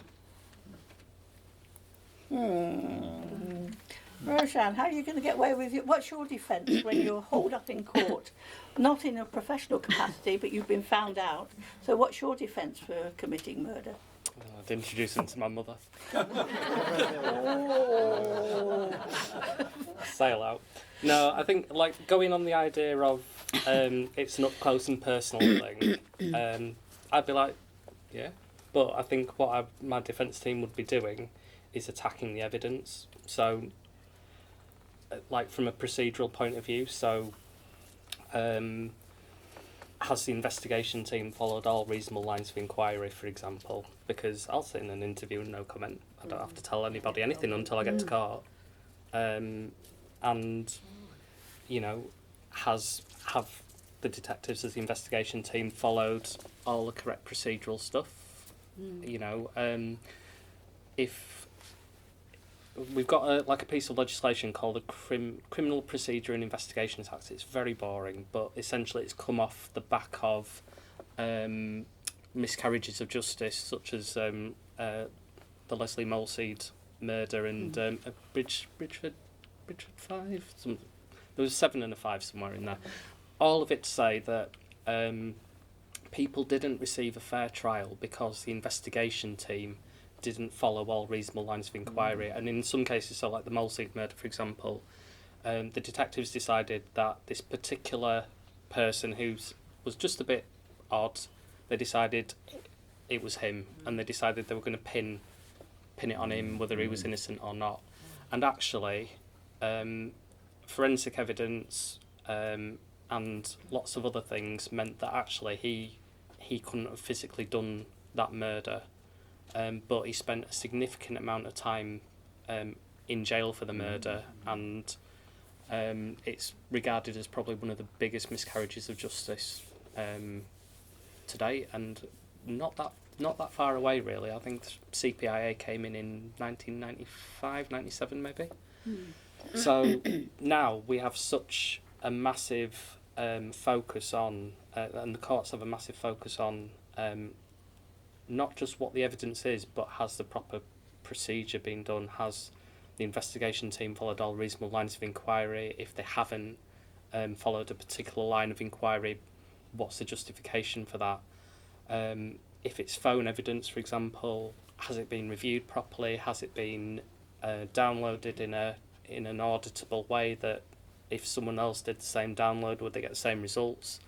Roshan, how are you going to get away with it? What's your defence when you're hauled up in court? Not in a professional capacity, but you've been found out. So what's your defence for committing murder? I'd introduce him to my mother. Sail out. No, I think like going on the idea of it's an up close and personal thing. I'd be like, yeah, but I think what my defence team would be doing is attacking the evidence. So, like from a procedural point of view, so has the investigation team followed all reasonable lines of inquiry, for example? Because I'll sit in an interview and no comment. I don't have to tell anybody anything until I get to court. And, you know, have the detectives as the investigation team followed all the correct procedural stuff? You know, if we've got a piece of legislation called the Criminal Procedure and Investigations Act. It's very boring, but essentially it's come off the back of miscarriages of justice, such as the Leslie Molseed murder and Bridgeford 5. There was 7 and a 5 somewhere in there. All of it to say that people didn't receive a fair trial because the investigation team didn't follow all reasonable lines of inquiry. And in some cases, so like the Molseed murder, for example, the detectives decided that this particular person who was just a bit odd, they decided it was him, and they decided they were going to pin it on him, whether he was innocent or not. And actually, forensic evidence and lots of other things meant that actually he couldn't have physically done that murder. But he spent a significant amount of time in jail for the murder, and it's regarded as probably one of the biggest miscarriages of justice to date, and not that far away really. I think CPIA came in 1995, 97 maybe. So now we have such a massive focus on, and the courts have a massive focus on not just what the evidence is, but has the proper procedure been done? Has the investigation team followed all reasonable lines of inquiry? If they haven't followed a particular line of inquiry, what's the justification for that? If it's phone evidence, for example, has it been reviewed properly? Has it been downloaded in an auditable way that if someone else did the same download, would they get the same results?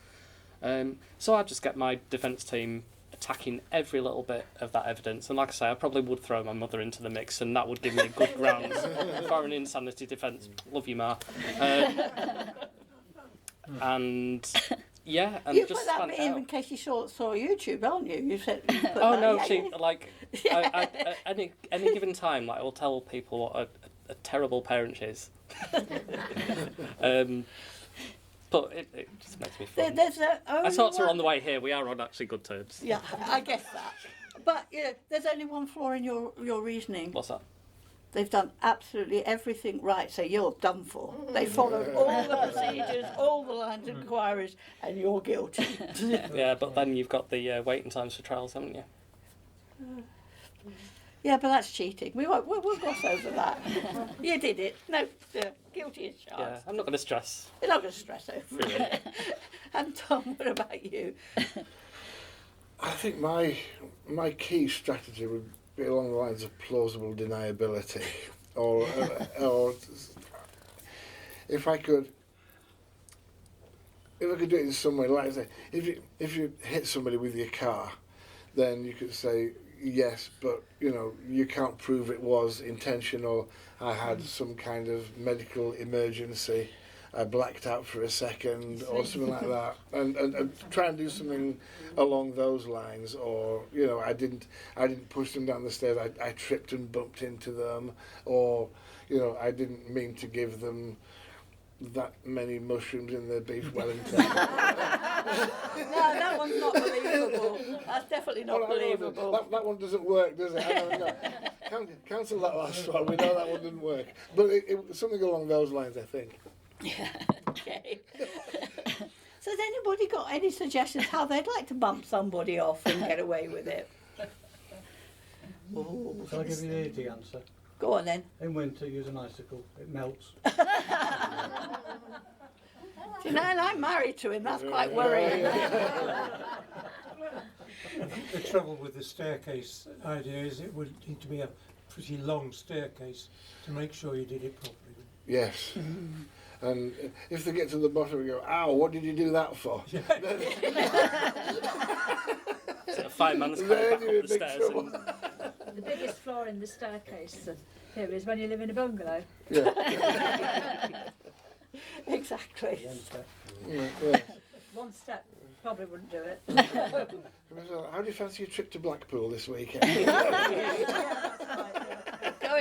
So I just get my defence team attacking every little bit of that evidence, and like I say, I probably would throw my mother into the mix, and that would give me a good ground for an insanity defence. Love you, Ma. And yeah, and You just put that span bit it in out. case you saw YouTube, haven't you? You said. You put Oh that, no, yeah, see, yeah. like I, any given time, like I will tell people what a terrible parent she is. But it just makes me fun. There's I talked to her on the way here. We are on actually good terms. Yeah, I guess that. But there's only one flaw in your reasoning. What's that? they've done absolutely everything right, so you're done for. They followed all the procedures, all the lines of inquiries, and you're guilty. Yeah, but then you've got the waiting times for trials, haven't you? Yeah, but that's cheating. We'll gloss over that. You did it. No, guilty as charged. Yeah, I'm not going to stress. You're not going to stress over it. And Tom, what about you? I think my key strategy would be along the lines of plausible deniability, or if I could do it in some way, like I say, if you hit somebody with your car, then you could say yes, but you can't prove it was intentional. I had some kind of medical emergency. I blacked out for a second or something like that, and try and do something along those lines. Or I didn't push them down the stairs. I tripped and bumped into them, or I didn't mean to give them that many mushrooms in their beef Wellington. No, that one's not believable. That's definitely not believable. That one doesn't work, does it? I don't know. Cancel that last one. We know that one didn't work. But it something along those lines, I think. Yeah, okay. So has anybody got any suggestions how they'd like to bump somebody off and get away with it? Ooh, Shall I give you the easy answer? go on then. In winter, use an icicle. It melts. You know, and I'm married to him, that's quite worrying. The trouble with the staircase idea is it would need to be a pretty long staircase to make sure you did it properly. Yes. And if they get to the bottom and go, ow, what did you do that for? So a fireman's coming Then back you're in up the big stairs. trouble. The biggest flaw in the staircase here is when you live in a bungalow. Yeah. Exactly. One step. Yeah. One step probably wouldn't do it. How do you fancy your trip to Blackpool this weekend? Going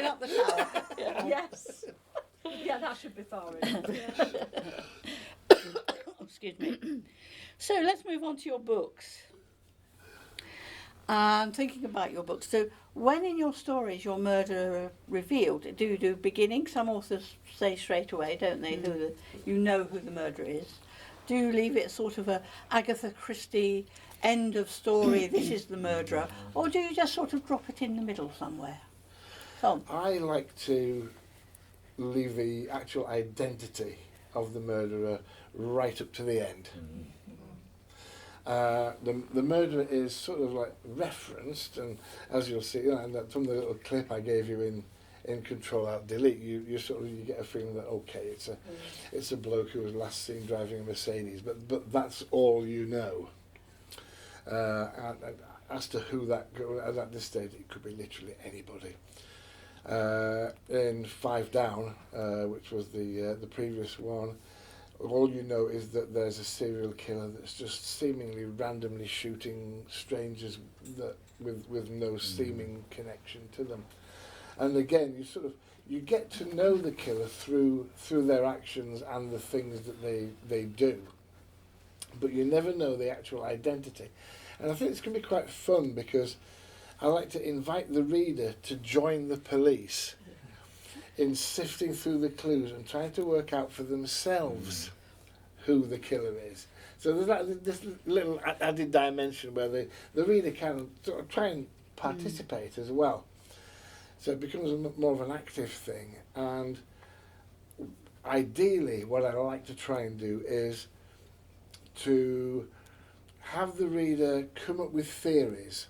up the tower. Yes. Yeah, that should be far enough. Excuse me. So let's move on to your books. Thinking about your books. So when in your stories your murderer revealed, do you do beginning? Some authors say straight away, don't they, who the murderer is. Do you leave it sort of a Agatha Christie end of story, this is the murderer, or do you just sort of drop it in the middle somewhere? Tom? I like to leave the actual identity of the murderer right up to the end. The murderer is sort of like referenced, and as you'll see, and from the little clip I gave you in Control Alt Delete, you get a feeling that okay, it's a bloke who was last seen driving a Mercedes, but that's all you know. And as to who at this stage, it could be literally anybody. In Five Down, which was the previous one, all you know is that there's a serial killer that's just seemingly randomly shooting strangers with no seeming connection to them. And again, you get to know the killer through their actions and the things that they do, but you never know the actual identity. And I think it's going to be quite fun because I like to invite the reader to join the police in sifting through the clues and trying to work out for themselves who the killer is. So there's this little added dimension where the reader can sort of try and participate as well. So it becomes more of an active thing. And ideally, what I like to try and do is to have the reader come up with theories,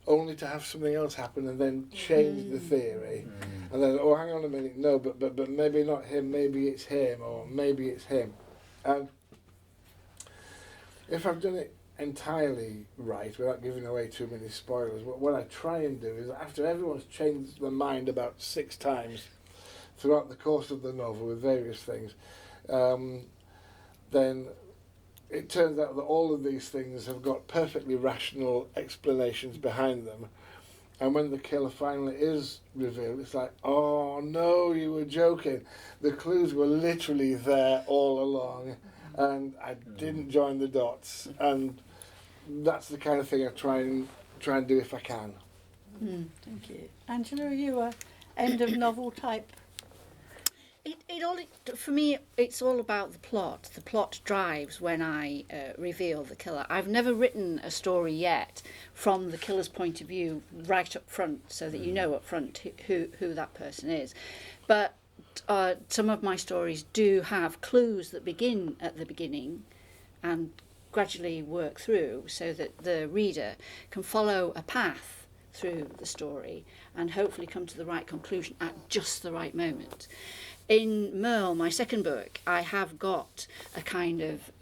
only to have something else happen and then change the theory. And then, oh, hang on a minute, no, but maybe not him, maybe it's him, or maybe it's him. And if I've done it entirely right, without giving away too many spoilers, what I try and do is, after everyone's changed their mind about 6 times throughout the course of the novel with various things, then it turns out that all of these things have got perfectly rational explanations behind them. And when the killer finally is revealed, it's like, oh no, you were joking. The clues were literally there all along, and I didn't join the dots. And that's the kind of thing I try and do if I can. Thank you. Angela, are you end of novel type? For me, it's all about the plot. The plot drives when I reveal the killer. I've never written a story yet from the killer's point of view right up front, so that you know up front who that person is. But some of my stories do have clues that begin at the beginning and gradually work through, so that the reader can follow a path through the story and hopefully come to the right conclusion at just the right moment. In Merle, my second book, I have got a kind of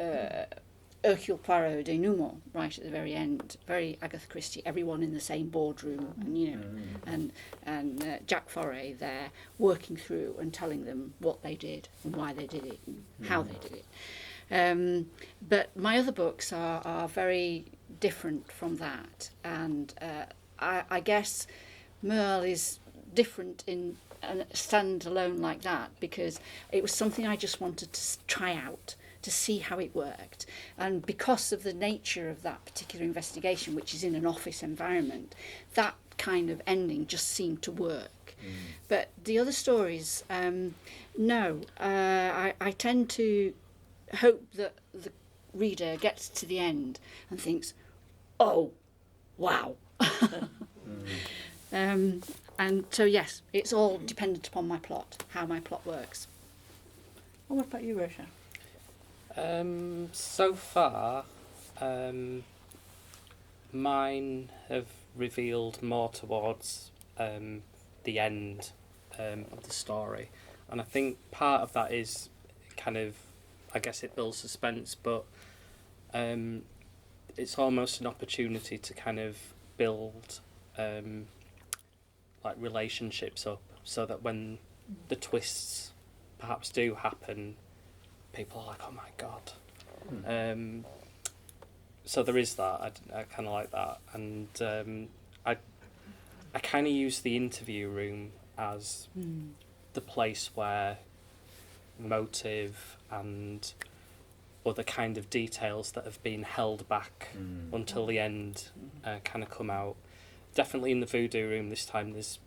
Hercule Poirot denouement right at the very end, very Agatha Christie, everyone in the same boardroom, and and Jack Foray there working through and telling them what they did and why they did it and how they did it. But my other books are very different from that, and I guess Merle is different in and stand alone like that because it was something I just wanted to try out to see how it worked, and because of the nature of that particular investigation, which is in an office environment, that kind of ending just seemed to work. But the other stories, no, I tend to hope that the reader gets to the end and thinks, oh wow. And so, yes, it's all dependent upon my plot, how my plot works. And what about you, Roshan? So far, mine have revealed more towards the end of the story. And I think part of that is kind of, I guess it builds suspense, but it's almost an opportunity to kind of build like relationships up, so that when the twists perhaps do happen, people are like, oh my god. So there is that. I kind of like that, and I kind of use the interview room as the place where motive and other kind of details that have been held back until the end kind of come out. Definitely in the voodoo room this time there's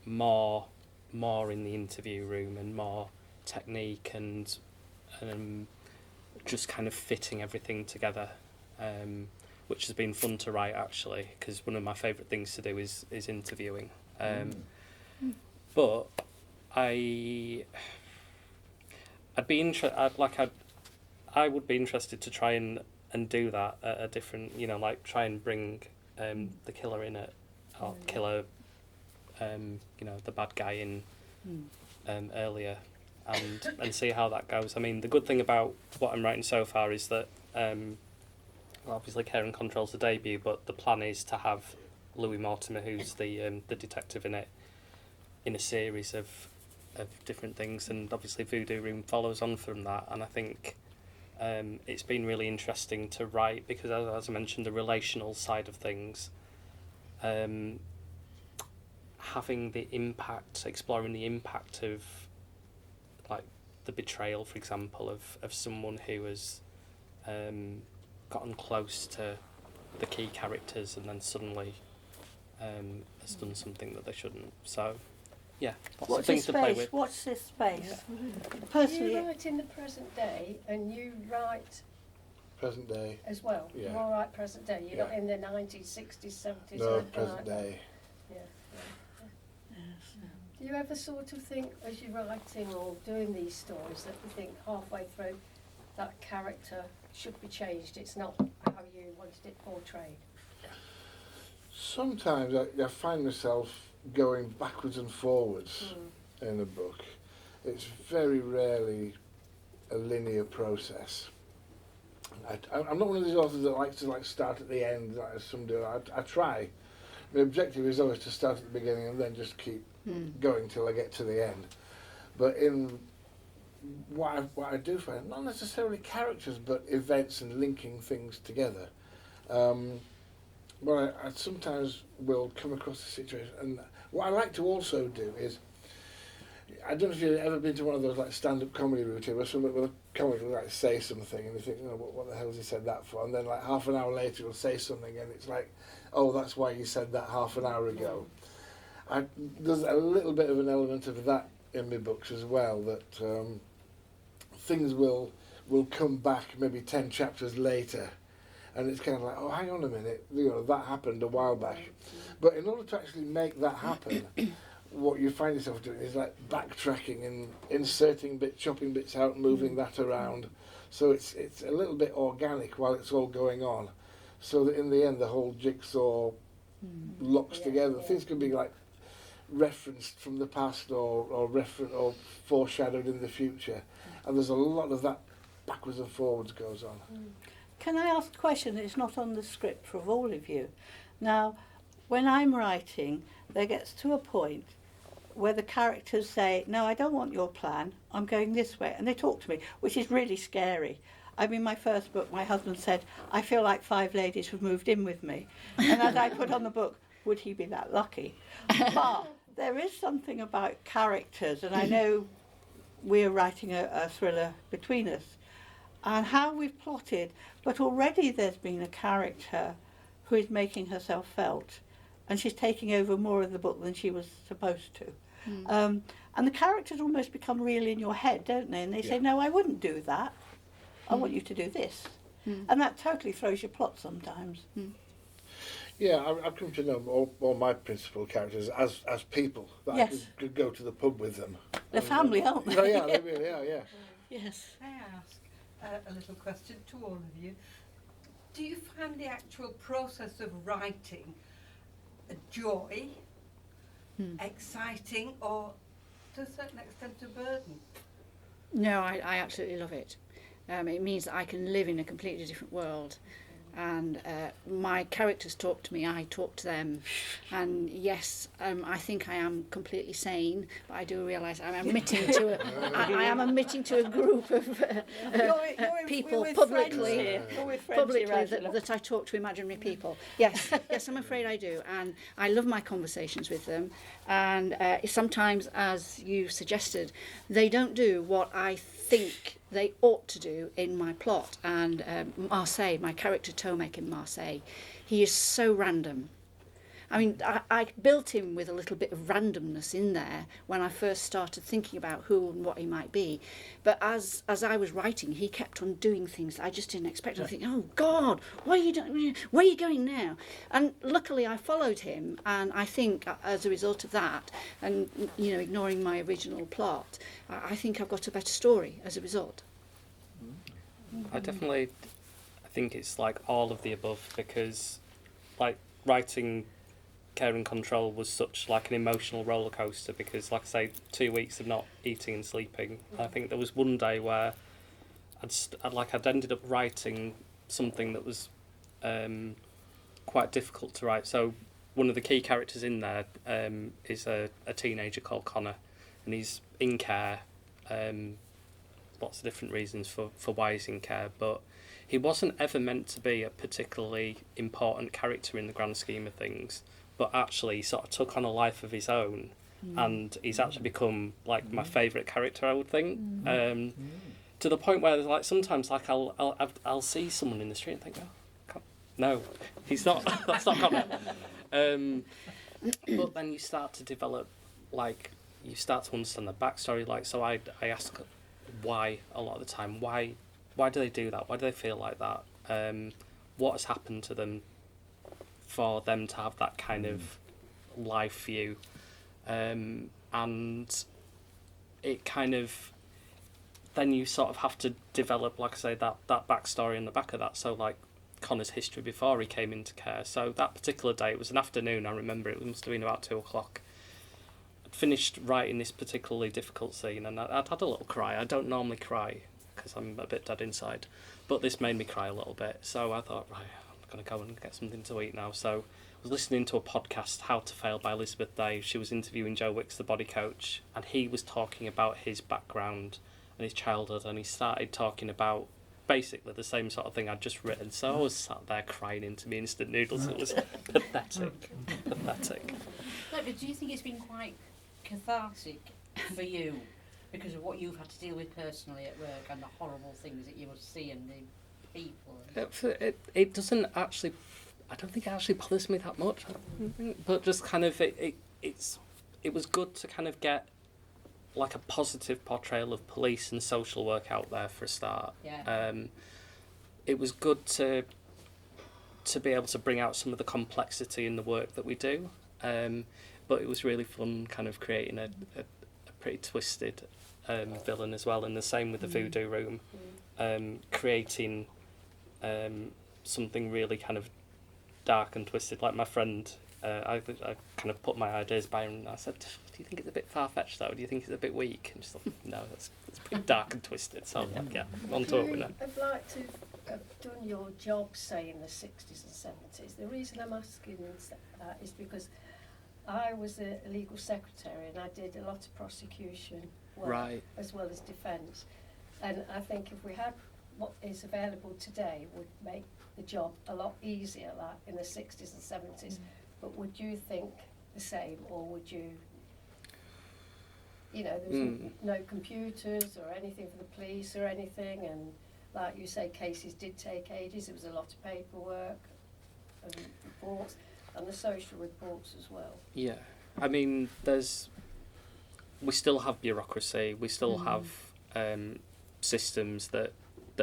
more in the interview room, and more technique and just kind of fitting everything together, which has been fun to write actually, because one of my favourite things to do is interviewing. But I would be interested to try and do that at a different, like try and bring the killer in or killer, the bad guy in earlier, and see how that goes. I mean, the good thing about what I'm writing so far is that, obviously Care and Control's the debut, but the plan is to have Louis Mortimer, who's the detective in it, in a series of different things, and obviously Voodoo Room follows on from that, and I think it's been really interesting to write because, as I mentioned, the relational side of things, having the impact, exploring the impact of like the betrayal, for example, of someone who has gotten close to the key characters and then suddenly has done something that they shouldn't. So, yeah, lots of things to play with. Watch this space. You Personally, write in the present day, and you write Present day. as well. Yeah. You all write present day. You're not Yeah. in the 1960s, 70s. No, or anything present like that. day. Yeah. Do you ever sort of think, as you're writing or doing these stories, that you think halfway through that character should be changed? It's not how you wanted it portrayed. Sometimes I find myself going backwards and forwards in a book. It's very rarely a linear process. I'm not one of these authors that likes to start at the end, like some do. I try. The objective is always to start at the beginning and then just keep going till I get to the end. But in what I do find, not necessarily characters, but events and linking things together. But I sometimes will come across a situation, and what I like to also do is, I don't know if you've ever been to one of those like stand-up comedy routines where somebody with a comic will like say something and you think, what the hell has he said that for? And then like half an hour later he'll say something and it's like, oh, that's why you said that half an hour ago. there's a little bit of an element of that in my books as well, that things will come back maybe 10 chapters later, and it's kind of like, oh, hang on a minute, that happened a while back. But in order to actually make that happen, what you find yourself doing is like backtracking and inserting bits, chopping bits out, moving that around. So it's a little bit organic while it's all going on, so that in the end the whole jigsaw locks together. Things can be like referenced from the past or foreshadowed in the future, and there's a lot of that backwards and forwards goes on. Can I ask a question that's not on the script for all of you? Now, when I'm writing, there gets to a point where the characters say, no, I don't want your plan, I'm going this way, and they talk to me, which is really scary. I mean, my first book, my husband said, I feel like 5 ladies have moved in with me. And as I put on the book, would he be that lucky? But there is something about characters, and I know we're writing a thriller between us, and how we've plotted, but already there's been a character who is making herself felt, and she's taking over more of the book than she was supposed to. And the characters almost become real in your head, don't they? And they say, no, I wouldn't do that. I want you to do this. And that totally throws your plot sometimes. Yeah, I've come to know all my principal characters as people, that I could go to the pub with them. They're family, aren't they? Oh, yeah, they really are, yeah. Yes. May I ask a little question to all of you? Do you find the actual process of writing a joy, exciting, or to a certain extent a burden? No, I absolutely love it. It means that I can live in a completely different world, and my characters talk to me, I talk to them, and yes, I think I am completely sane, but I do realise I'm admitting to I am admitting to a group of people publicly that I talk to imaginary people. Yes, I'm afraid I do, and I love my conversations with them, and sometimes, as you suggested, they don't do what I think they ought to do in my plot. And Marseille, my character Tomek in Marseille, he is so random. I mean, I built him with a little bit of randomness in there when I first started thinking about who and what he might be. But as I was writing, he kept on doing things I just didn't expect. I think, oh God, what are you doing? Where are you going now? And luckily I followed him, and I think as a result of that, and ignoring my original plot, I think I've got a better story as a result. I think it's like all of the above, because like writing Care and Control was such like an emotional roller coaster, because like I say, 2 weeks of not eating and sleeping. I think there was one day where I'd ended up writing something that was quite difficult to write. So one of the key characters in there is a teenager called Connor, and he's in care. Lots of different reasons for why he's in care, but he wasn't ever meant to be a particularly important character in the grand scheme of things, but actually he sort of took on a life of his own, and he's actually become like my favourite character, I would think, to the point where like sometimes like I'll see someone in the street and think, oh, no, he's not. That's not Connor. But then you start to develop, like you start to understand the backstory. Like so, I ask why a lot of the time. Why do they do that? Why do they feel like that? What has happened to them for them to have that kind of life view? And it kind of, then you sort of have to develop, like I say, that backstory in the back of that. So like Connor's history before he came into care. So that particular day, it was an afternoon, I remember it must have been about 2:00. I'd finished writing this particularly difficult scene, and I'd had a little cry. I don't normally cry because I'm a bit dead inside, but this made me cry a little bit. So I thought, right, I'm going to go and get something to eat now. So I was listening to a podcast, How to Fail by Elizabeth Day. She was interviewing Joe Wicks, the body coach, and he was talking about his background and his childhood, and he started talking about basically the same sort of thing I'd just written. So I was sat there crying into me instant noodles. It was pathetic. No, but do you think it's been quite cathartic for you because of what you've had to deal with personally at work and the horrible things that you must see and the people? It doesn't actually, I don't think it actually bothers me that much, but just kind of, it it was good to kind of get like a positive portrayal of police and social work out there for a start. Yeah. It was good to be able to bring out some of the complexity in the work that we do. But it was really fun kind of creating a pretty twisted villain as well, and the same with the Voodoo Room, creating something really kind of dark and twisted. Like my friend, I kind of put my ideas by him and I said, do you think it's a bit far-fetched though? Do you think it's a bit weak? And she's like, no, it's pretty dark and twisted. So I'm like, yeah, on to it with it. I'd like to have done your job, say, in the 60s and 70s. The reason I'm asking that is because I was a legal secretary and I did a lot of prosecution work Right. as well as defence. And I think if we had what is available today would make the job a lot easier, like in the 60s and 70s. But would you think the same, or would you, there was no computers or anything for the police or anything, and like you say, cases did take ages, there was a lot of paperwork and reports, and the social reports as well. Yeah, I mean, we still have bureaucracy, we still have systems that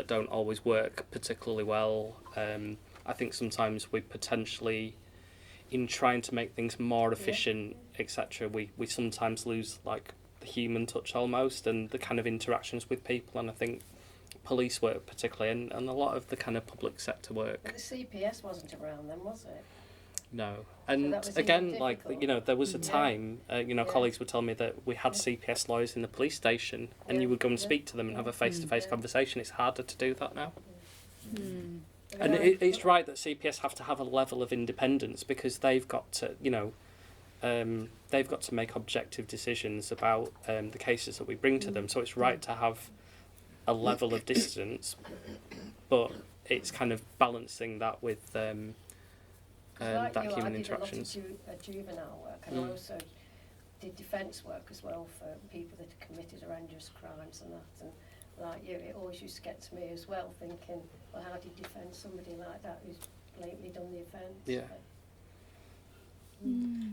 don't always work particularly well. I think sometimes we potentially, in trying to make things more efficient, etc., we sometimes lose like the human touch almost, and the kind of interactions with people. And I think police work particularly, and a lot of the kind of public sector work. But the CPS wasn't around then, was it? No, and that was again, even like difficult. there was a time, colleagues would tell me that we had CPS lawyers in the police station, and you would go and speak to them and have a face-to-face conversation. It's harder to do that now. And it's right that CPS have to have a level of independence, because they've got to, they've got to make objective decisions about the cases that we bring to them. So it's right to have a level of distance, but it's kind of balancing that with that human interactions. I did a lot of juvenile work, and I also did defence work as well for people that had committed horrendous crimes and that. And like you, it always used to get to me as well, thinking, well, how do you defend somebody like that who's blatantly done the offence? Yeah.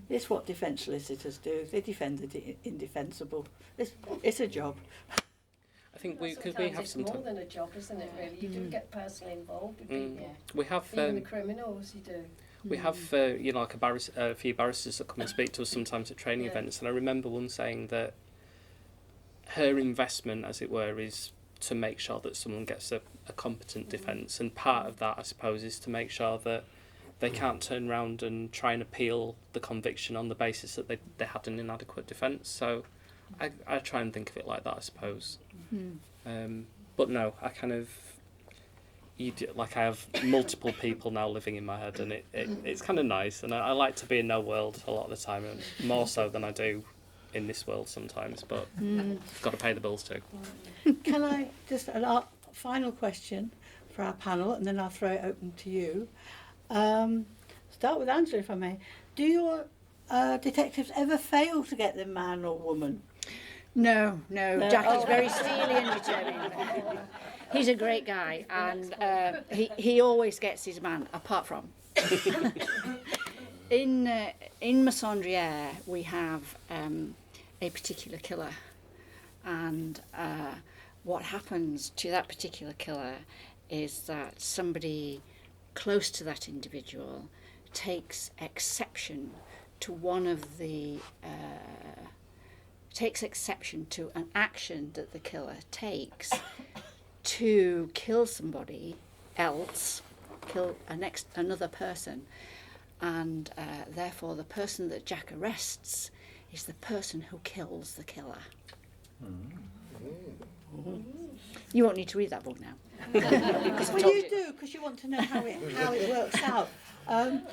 It's what defence solicitors do. They defend the indefensible. It's a job. I think because Sometimes we have it's some more than a job, isn't it? Really, you do get personally involved with people. We have Even the criminals, you do. we have like a few barristers that come and speak to us sometimes at training events, and I remember one saying that her investment, as it were, is to make sure that someone gets a competent defence, and part of that, I suppose, is to make sure that they can't turn around and try and appeal the conviction on the basis that they had an inadequate defence. So I try and think of it like that, I suppose. But no, I kind of I have multiple people now living in my head, and it's kind of nice, and I like to be in their world a lot of the time, and more so than I do in this world sometimes, but got to pay the bills too. Can I just a final question for our panel, and then I'll throw it open to you. Start with Angela, if I may. Do your detectives ever fail to get the man or woman? No. Jack is very steely and determined. He's a great guy, and he always gets his man, apart from. In Massandriere, we have a particular killer, and what happens to that particular killer is that somebody close to that individual takes exception to an action that the killer takes to kill somebody else, kill another person, and therefore the person that Jack arrests is the person who kills the killer. You won't need to read that book now. Well, you do, because you want to know how it works out.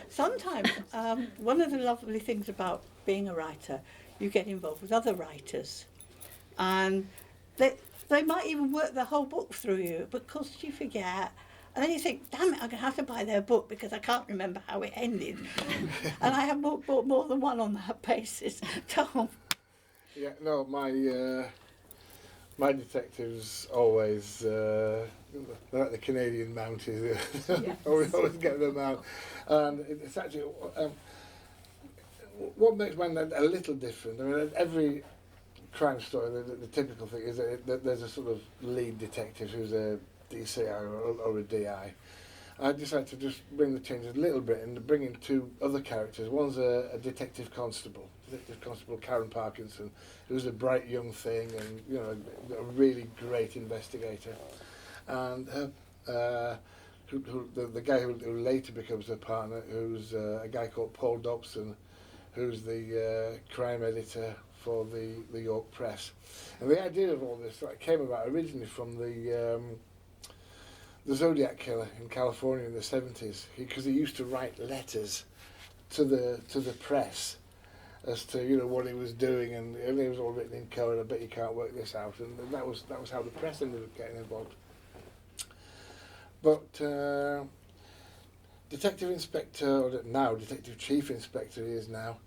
Sometimes, one of the lovely things about being a writer, you get involved with other writers, and they might even work the whole book through you, but because you forget, and then you think, damn it, I'm going to have to buy their book because I can't remember how it ended. And I have bought more than one on that basis. Tom? Yeah, no, my detectives always, they're like the Canadian Mounties, always get them out. And it's actually, what makes mine a little different? I mean, every crime story, the typical thing is that there's a sort of lead detective who's a DCI or a DI. I decided to just bring the change a little bit and bring in two other characters. One's a Detective Constable Karen Parkinson, who's a bright young thing and, you know, a really great investigator. And the guy who later becomes her partner, who's a guy called Paul Dobson, who's the crime editor for the York Press. And the idea of all this came about originally from the Zodiac Killer in California in the 70s, because he used to write letters to the press as to, you know, what he was doing, and it was all written in code. I bet you can't work this out, and that was how the press ended up getting involved. But Detective Inspector, or now Detective Chief Inspector he is now,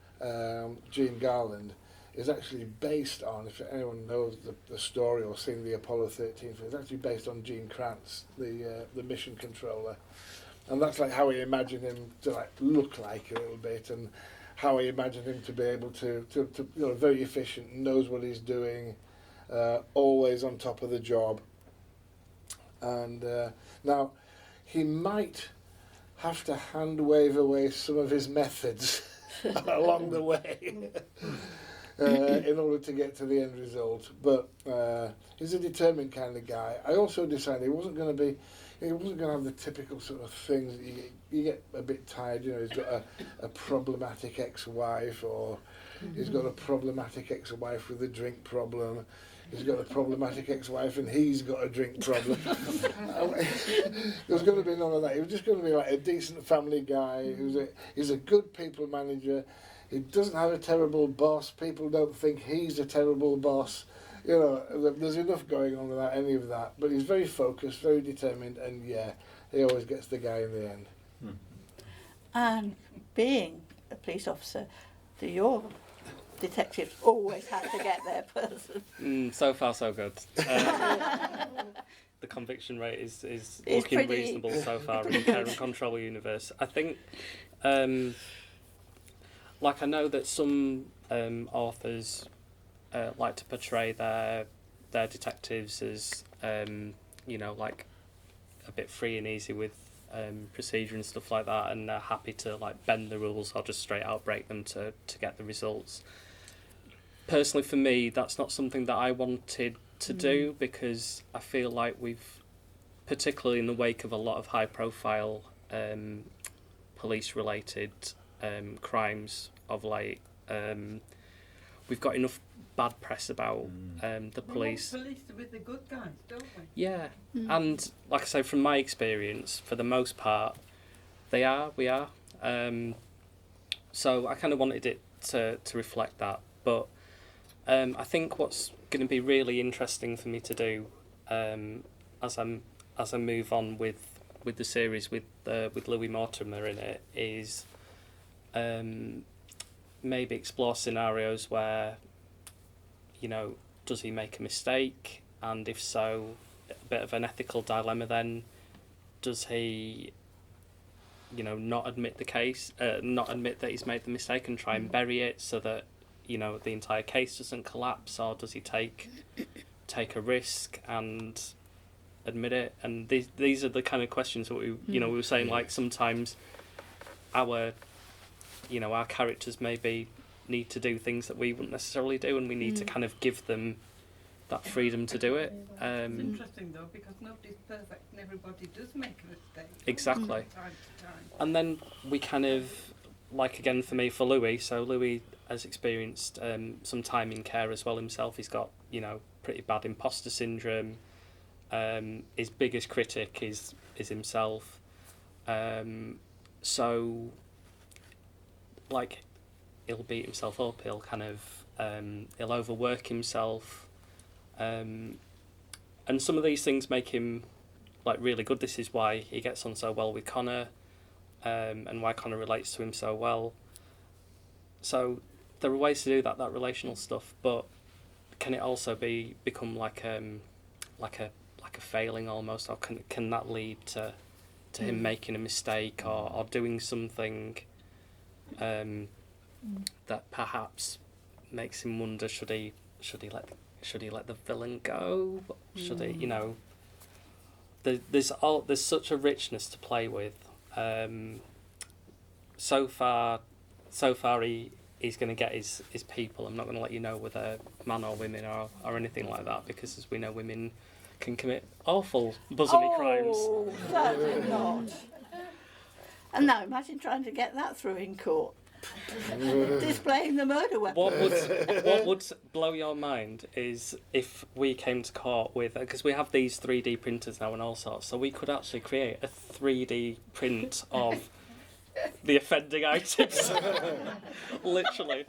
Gene Garland, is actually based on, if anyone knows the story or seen the Apollo 13 film, it's actually based on Gene Kranz, the mission controller. And that's like how I imagine him to like look like a little bit, and how I imagine him to be able to you know, very efficient, knows what he's doing, always on top of the job. And now, he might have to hand wave away some of his methods along the way in order to get to the end result. But he's a determined kind of guy. I also decided he wasn't going to have the typical sort of things that you get a bit tired. You know, he's got a problematic ex-wife, or he's got a problematic ex-wife with a drink problem. He's got a problematic ex-wife and he's got a drink problem. There's going to be none of that. He was just going to be like a decent family guy. He's a good people manager. He doesn't have a terrible boss. People don't think he's a terrible boss. You know, there's enough going on without any of that. But he's very focused, very determined, and yeah, he always gets the guy in the end. And being a police officer, your detectives always had to get their person. So far, so good. The conviction rate is looking pretty reasonable so far in the Care and Control universe. I think, like I know that some authors like to portray their detectives as, you know, like a bit free and easy with procedure and stuff like that, and they're happy to like bend the rules or just straight out break them to get the results. Personally, for me, that's not something that I wanted to do, because I feel like we've, particularly in the wake of a lot of high-profile police-related crimes of late, we've got enough bad press about the police. The police are with the good guys, don't we? Yeah, and like I say, from my experience, for the most part, we are. So I kind of wanted it to reflect that, but I think what's going to be really interesting for me to do as I move on with the series with Louis Mortimer in it is maybe explore scenarios where, you know, does he make a mistake, and if so, a bit of an ethical dilemma then. Does he, you know, not admit that he's made the mistake and try and bury it so that, you know, the entire case doesn't collapse, or does he take a risk and admit it? And these are the kind of questions that we were saying, like sometimes our characters maybe need to do things that we wouldn't necessarily do, and we need to kind of give them that freedom to do it. It's interesting though, because nobody's perfect and everybody does make a mistake. Exactly. From time to time. And then we kind of, like again for me, for Louis, so Louis has experienced some time in care as well himself. He's got, you know, pretty bad imposter syndrome. His biggest critic is himself. So, like, he'll beat himself up. He'll kind of he'll overwork himself, and some of these things make him like really good. This is why he gets on so well with Connor, and why Connor relates to him so well. So there are ways to do that relational stuff, but can it also become like a failing almost, or can that lead to him making a mistake or doing something that perhaps makes him wonder, should he let the villain go? Should he, you know? There's such a richness to play with. So far he's going to get his people. I'm not going to let you know whether man or women or anything like that, because as we know, women can commit awful buzzing crimes. Oh, certainly not. And now imagine trying to get that through in court. Displaying the murder weapon. What would blow your mind is if we came to court with, because we have these 3D printers now and all sorts, so we could actually create a 3D print of the offending items. Literally.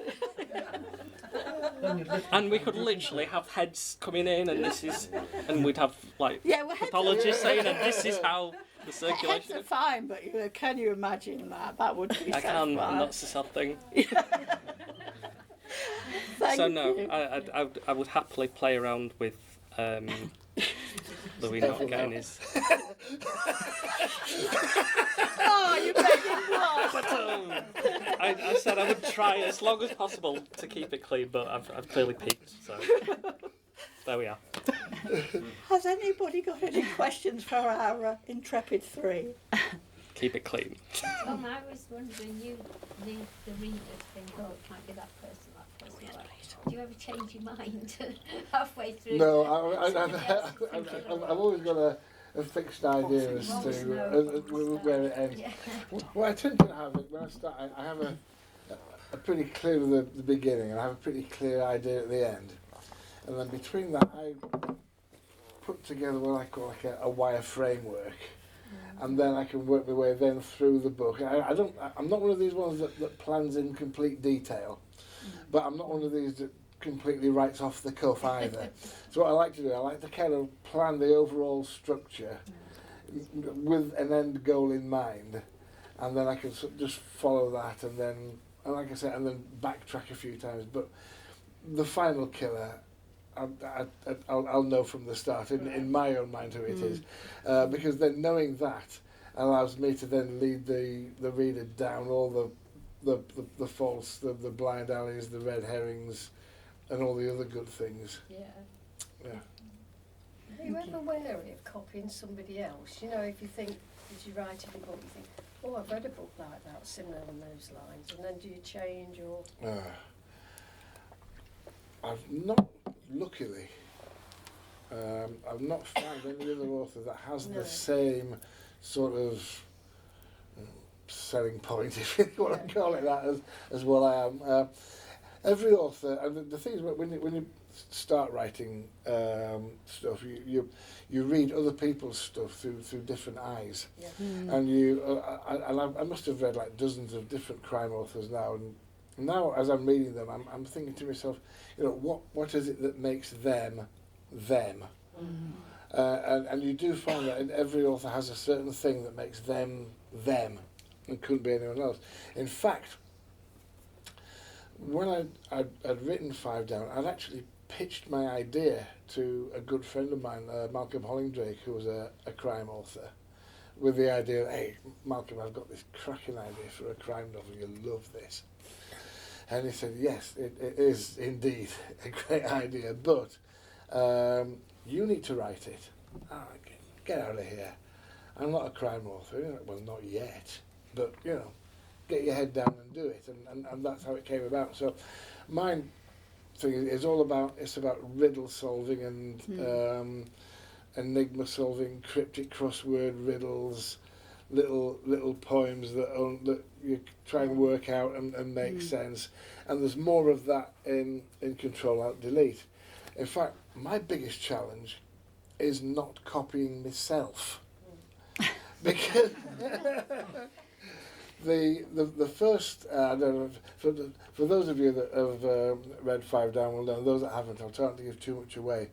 And we could literally have heads coming in, and we'd have pathologists saying, and this is how the circulation. Heads are fine, but can you imagine that? That would be. I can, and that's the sad thing. So no, I would happily play around with Louis not getting his. Oh, you made it worse. But, I said I would try as long as possible to keep it clean, but I've clearly peaked. So there we are. Has anybody got any questions for our intrepid three? Keep it clean. Tom, I was wondering, the readers think, oh, it might be that person. Do you ever change your mind halfway through? No, I've always got a fixed idea as to where it ends. Yeah. Well, I tend to have it when I start. I have a pretty clear at the beginning, and I have a pretty clear idea at the end, and then between that, I put together what I call like a wire framework, and then I can work my way then through the book. I'm not one of these ones that plans in complete detail. But I'm not one of these that completely writes off the cuff either. So what I like to do, I like to kind of plan the overall structure with an end goal in mind, and then I can just follow that, and like I said, and then backtrack a few times. But the final killer, I'll know from the start in my own mind who it is, because then knowing that allows me to then lead the reader down all the false, the blind alleys, the red herrings, and all the other good things. Yeah. Yeah. Are you ever wary of copying somebody else? You know, if you think, as you write in a book, you think, oh, I've read a book like that, similar on those lines, and then do you change or? I've not, luckily, I've not found any other author that has the same sort of selling point, if you want to call it that, as what I am. Every author, and the thing is, when you start writing stuff, you read other people's stuff through different eyes, and I must have read like dozens of different crime authors now, and now as I'm reading them, I'm thinking to myself, you know, what is it that makes them them? And you do find that every author has a certain thing that makes them them. It couldn't be anyone else. In fact, when I'd written 5 Down, I'd actually pitched my idea to a good friend of mine, Malcolm Hollingdrake, who was a crime author, with the idea, hey, Malcolm, I've got this cracking idea for a crime novel, you'll love this. And he said, yes, it is indeed a great idea, but you need to write it. Get out of here. I'm not a crime author. Well, not yet. But, you know, get your head down and do it. And that's how it came about. So mine thing is all about, it's about riddle solving and enigma solving, cryptic crossword riddles, little poems that you try and work out and make sense. And there's more of that in Control Alt Delete. In fact, my biggest challenge is not copying myself. Because the first, I don't know, for those of you that have read 5 Down will know, those that haven't, I'll try not to give too much away,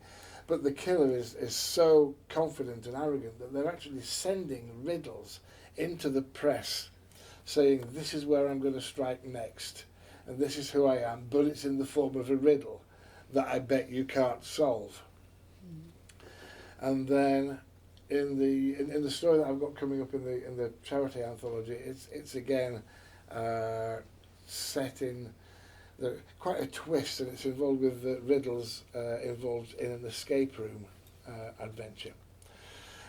but the killer is so confident and arrogant that they're actually sending riddles into the press saying, this is where I'm going to strike next, and this is who I am, but it's in the form of a riddle that I bet you can't solve. And then in the story that I've got coming up in the charity anthology, it's again set in quite a twist, and it's involved with riddles involved in an escape room adventure.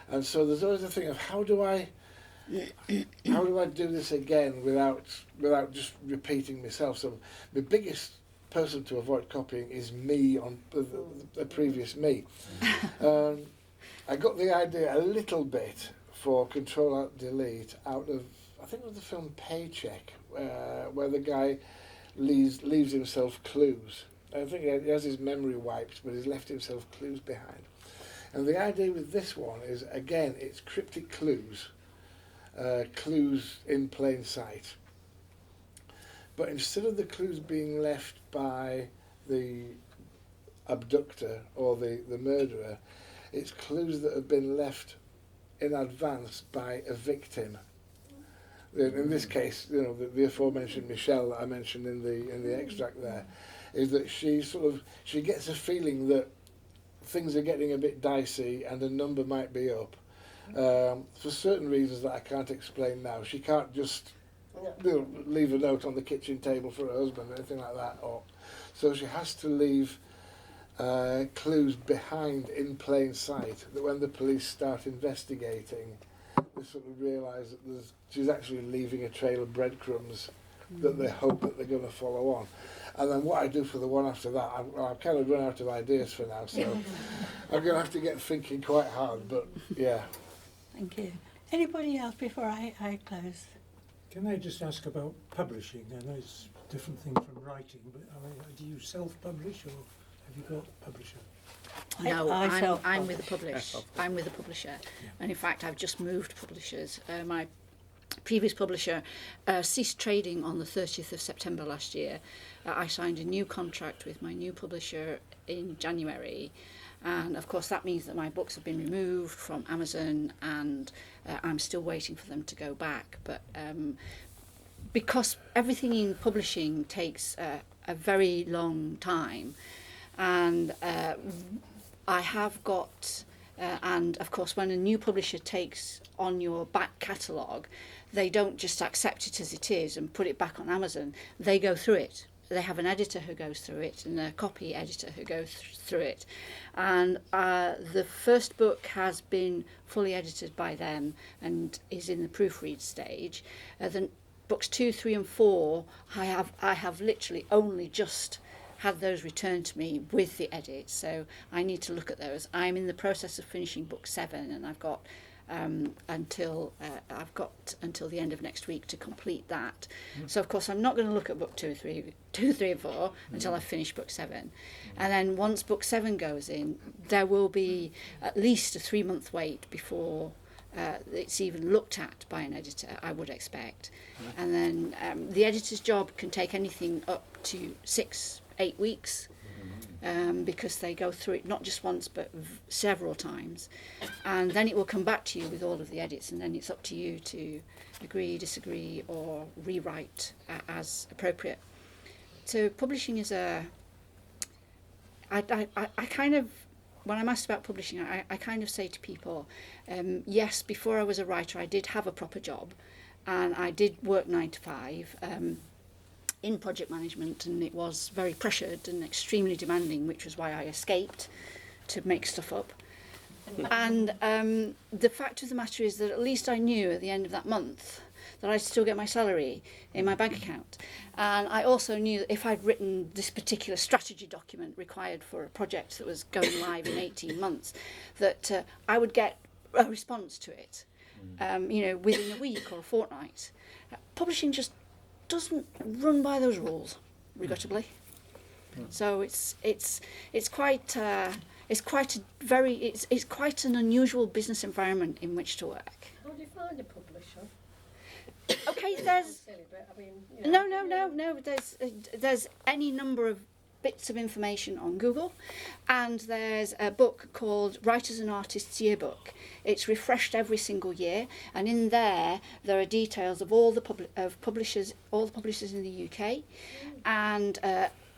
And so there's always a thing of how do I do this again without just repeating myself. So the biggest person to avoid copying is me on the previous me. I got the idea a little bit for Control Alt Delete out of, I think it was the film Paycheck, where the guy leaves himself clues. I think he has his memory wiped, but he's left himself clues behind. And the idea with this one is, again, it's cryptic clues, clues in plain sight. But instead of the clues being left by the abductor or the murderer, it's clues that have been left in advance by a victim. In this case, you know, the aforementioned Michelle that I mentioned in the extract there, is that she gets a feeling that things are getting a bit dicey and a number might be up. For certain reasons that I can't explain now. She can't just leave a note on the kitchen table for her husband or anything like that. So she has to leave clues behind in plain sight, that when the police start investigating, they sort of realise that she's actually leaving a trail of breadcrumbs that they hope that they're going to follow on. And then what I do for the one after that, I've kind of run out of ideas for now, so I'm going to have to get thinking quite hard, but yeah. Thank you. Anybody else before I close? Can I just ask about publishing? I know it's a different thing from writing, but do you self-publish or have you got a publisher? No, I I'm with the publisher. I'm with the publisher, and in fact, I've just moved publishers. My previous publisher ceased trading on the 30th of September last year. I signed a new contract with my new publisher in January, and of course that means that my books have been removed from Amazon, and I'm still waiting for them to go back. But because everything in publishing takes a very long time, and I have got, and of course when a new publisher takes on your back catalogue, they don't just accept it as it is and put it back on Amazon. They go through it. They have an editor who goes through it and a copy editor who goes through it. And the first book has been fully edited by them and is in the proofread stage. Then books 2, 3 and 4, I have literally only just had those returned to me with the edits, so I need to look at those. I'm in the process of finishing book 7, and I've got until the end of next week to complete that. So of course I'm not going to look at book 2, 3 and 4 until I finish book 7. And then once book 7 goes in, there will be at least a 3-month wait before it's even looked at by an editor, I would expect. And then the editor's job can take anything up to 6-8 weeks, because they go through it not just once but several times, and then it will come back to you with all of the edits, and then it's up to you to agree, disagree or rewrite as appropriate. So publishing is I kind of, when I'm asked about publishing, I kind of say to people, yes, before I was a writer I did have a proper job and I did work 9 to 5 in project management, and it was very pressured and extremely demanding, which was why I escaped to make stuff up. And the fact of the matter is that at least I knew at the end of that month that I'd still get my salary in my bank account. And I also knew that if I'd written this particular strategy document required for a project that was going live in 18 months, that I would get a response to it, within a week or a fortnight. Publishing just doesn't run by those rules, regrettably. So it's quite an unusual business environment in which to work. How do you find a publisher? Okay, there's Silly, but I mean, no. There's any number of bits of information on Google, and there's a book called Writers and Artists Yearbook. It's refreshed every single year, and in there are details of all the publishers in the UK, and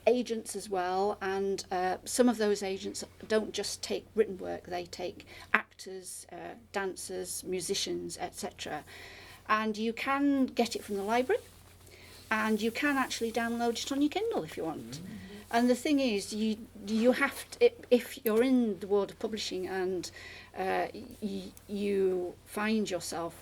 agents as well. And some of those agents don't just take written work; they take actors, dancers, musicians, etc. And you can get it from the library. and you can actually download it on your Kindle if you want. And the thing is, you have to, if you're in the world of publishing and you find yourself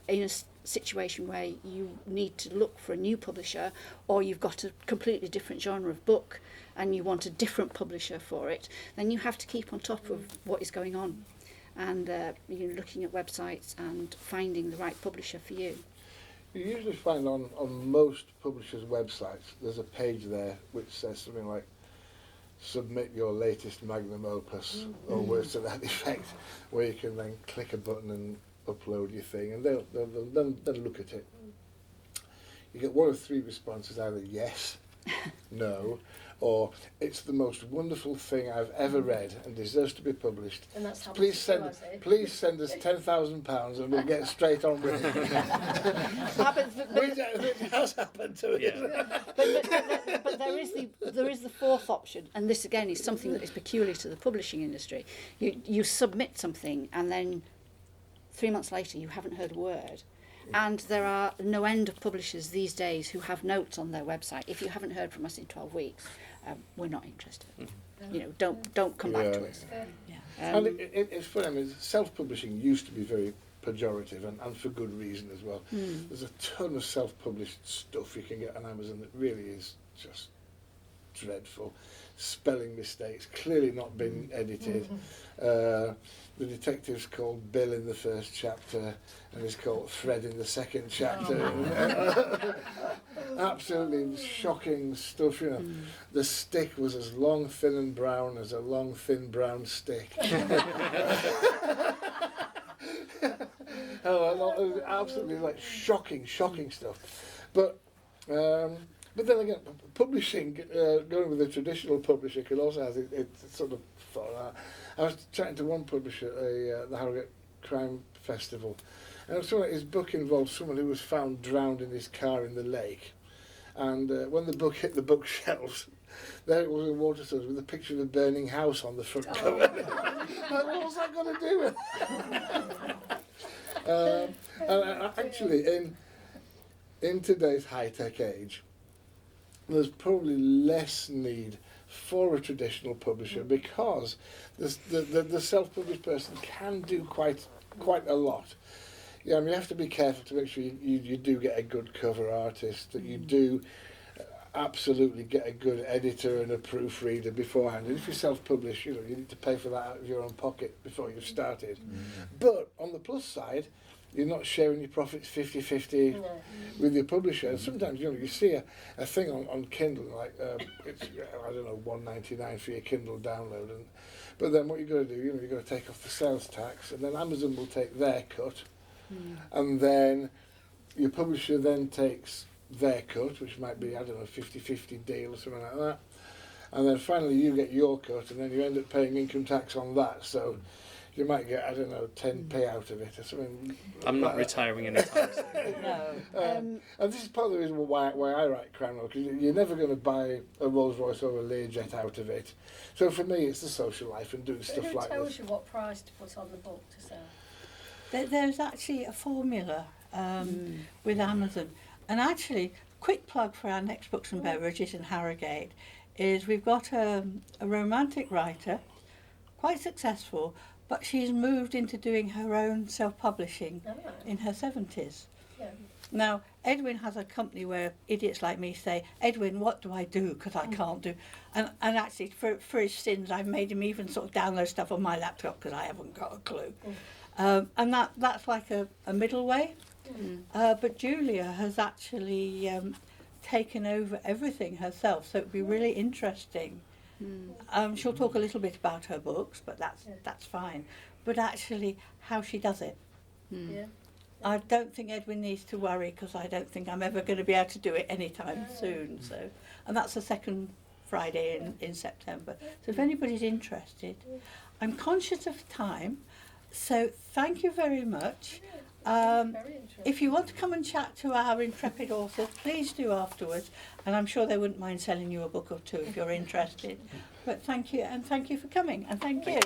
in a situation where you need to look for a new publisher, or you've got a completely different genre of book and you want a different publisher for it, then you have to keep on top of what is going on, and you're looking at websites and finding the right publisher for you. You usually find on most publishers' websites there's a page there which says something like submit your latest magnum opus or words to that effect, where you can then click a button and upload your thing, and they'll look at it. You get one of three responses: either yes, no, or it's the most wonderful thing I've ever read and deserves to be published. And that's how Please send us £10,000 and we'll get straight on with it. Which has happened to it. Yeah. But there is the fourth option, and this again is something that is peculiar to the publishing industry. You submit something and then 3 months later you haven't heard a word. And there are no end of publishers these days who have notes on their website: if you haven't heard from us in 12 weeks, we're not interested. You know, don't come back to us. And it's funny, I mean, self-publishing used to be very pejorative, and for good reason as well. There's a ton of self-published stuff you can get on Amazon that really is just dreadful. Spelling mistakes, clearly not been edited. The detective's called Bill in the first chapter and is called Fred in the second chapter. Absolutely shocking stuff, you know. The stick was as long, thin and brown as a long, thin, brown stick. Absolutely like shocking stuff. But then again, publishing, going with a traditional publisher, can also have it's sort of fun. I was chatting to one publisher at the Harrogate Crime Festival, and I was talking about his book involved someone who was found drowned in his car in the lake, and when the book hit the bookshelves, there it was in Waterstones with a picture of a burning house on the front cover. What was that going to do with it? And actually, in today's high-tech age, there's probably less need for a traditional publisher, because the self-published person can do quite a lot. Yeah, I mean, you have to be careful to make sure you do get a good cover artist, that you do absolutely get a good editor and a proofreader beforehand. And if you self-publish, you know, you need to pay for that out of your own pocket before you've started. But on the plus side, you're not sharing your profits 50-50 with your publisher. And sometimes, you know, you see a thing on Kindle, like, it's, I don't know, $1.99 for your Kindle download. But then what you've got to do, you know, you've got to take off the sales tax, and then Amazon will take their cut. And then your publisher then takes their cut, which might be, I don't know, 50-50 deal or something like that. And then finally you get your cut, and then you end up paying income tax on that. So you might get, I don't know, 10p out of it or something. I'm not retiring anytime soon. No. And this is part of the reason why I write crime novel, because you're never going to buy a Rolls Royce or a Learjet out of it. So for me, it's the social life and doing stuff like this. Who tells you what price to put on the book to sell? There's actually a formula with Amazon. And actually, quick plug for our next Books and Beverages in Harrogate is we've got a romantic writer, quite successful, but she's moved into doing her own self-publishing in her 70s. Yeah. Now, Edwin has a company where idiots like me say, Edwin, what do I do? Because I can't do. And actually, for his sins, I've made him even sort of download stuff on my laptop because I haven't got a clue. And that's like a middle way. But Julia has actually taken over everything herself, so it'd be really interesting. She'll talk a little bit about her books, but that's fine. But actually, how she does it. Yeah. I don't think Edwin needs to worry, because I don't think I'm ever going to be able to do it anytime soon. So, and that's the second Friday in September. So if anybody's interested, I'm conscious of time. So thank you very much. If you want to come and chat to our intrepid authors, please do afterwards, and I'm sure they wouldn't mind selling you a book or two if you're interested. But thank you, and thank you for coming, and thank you.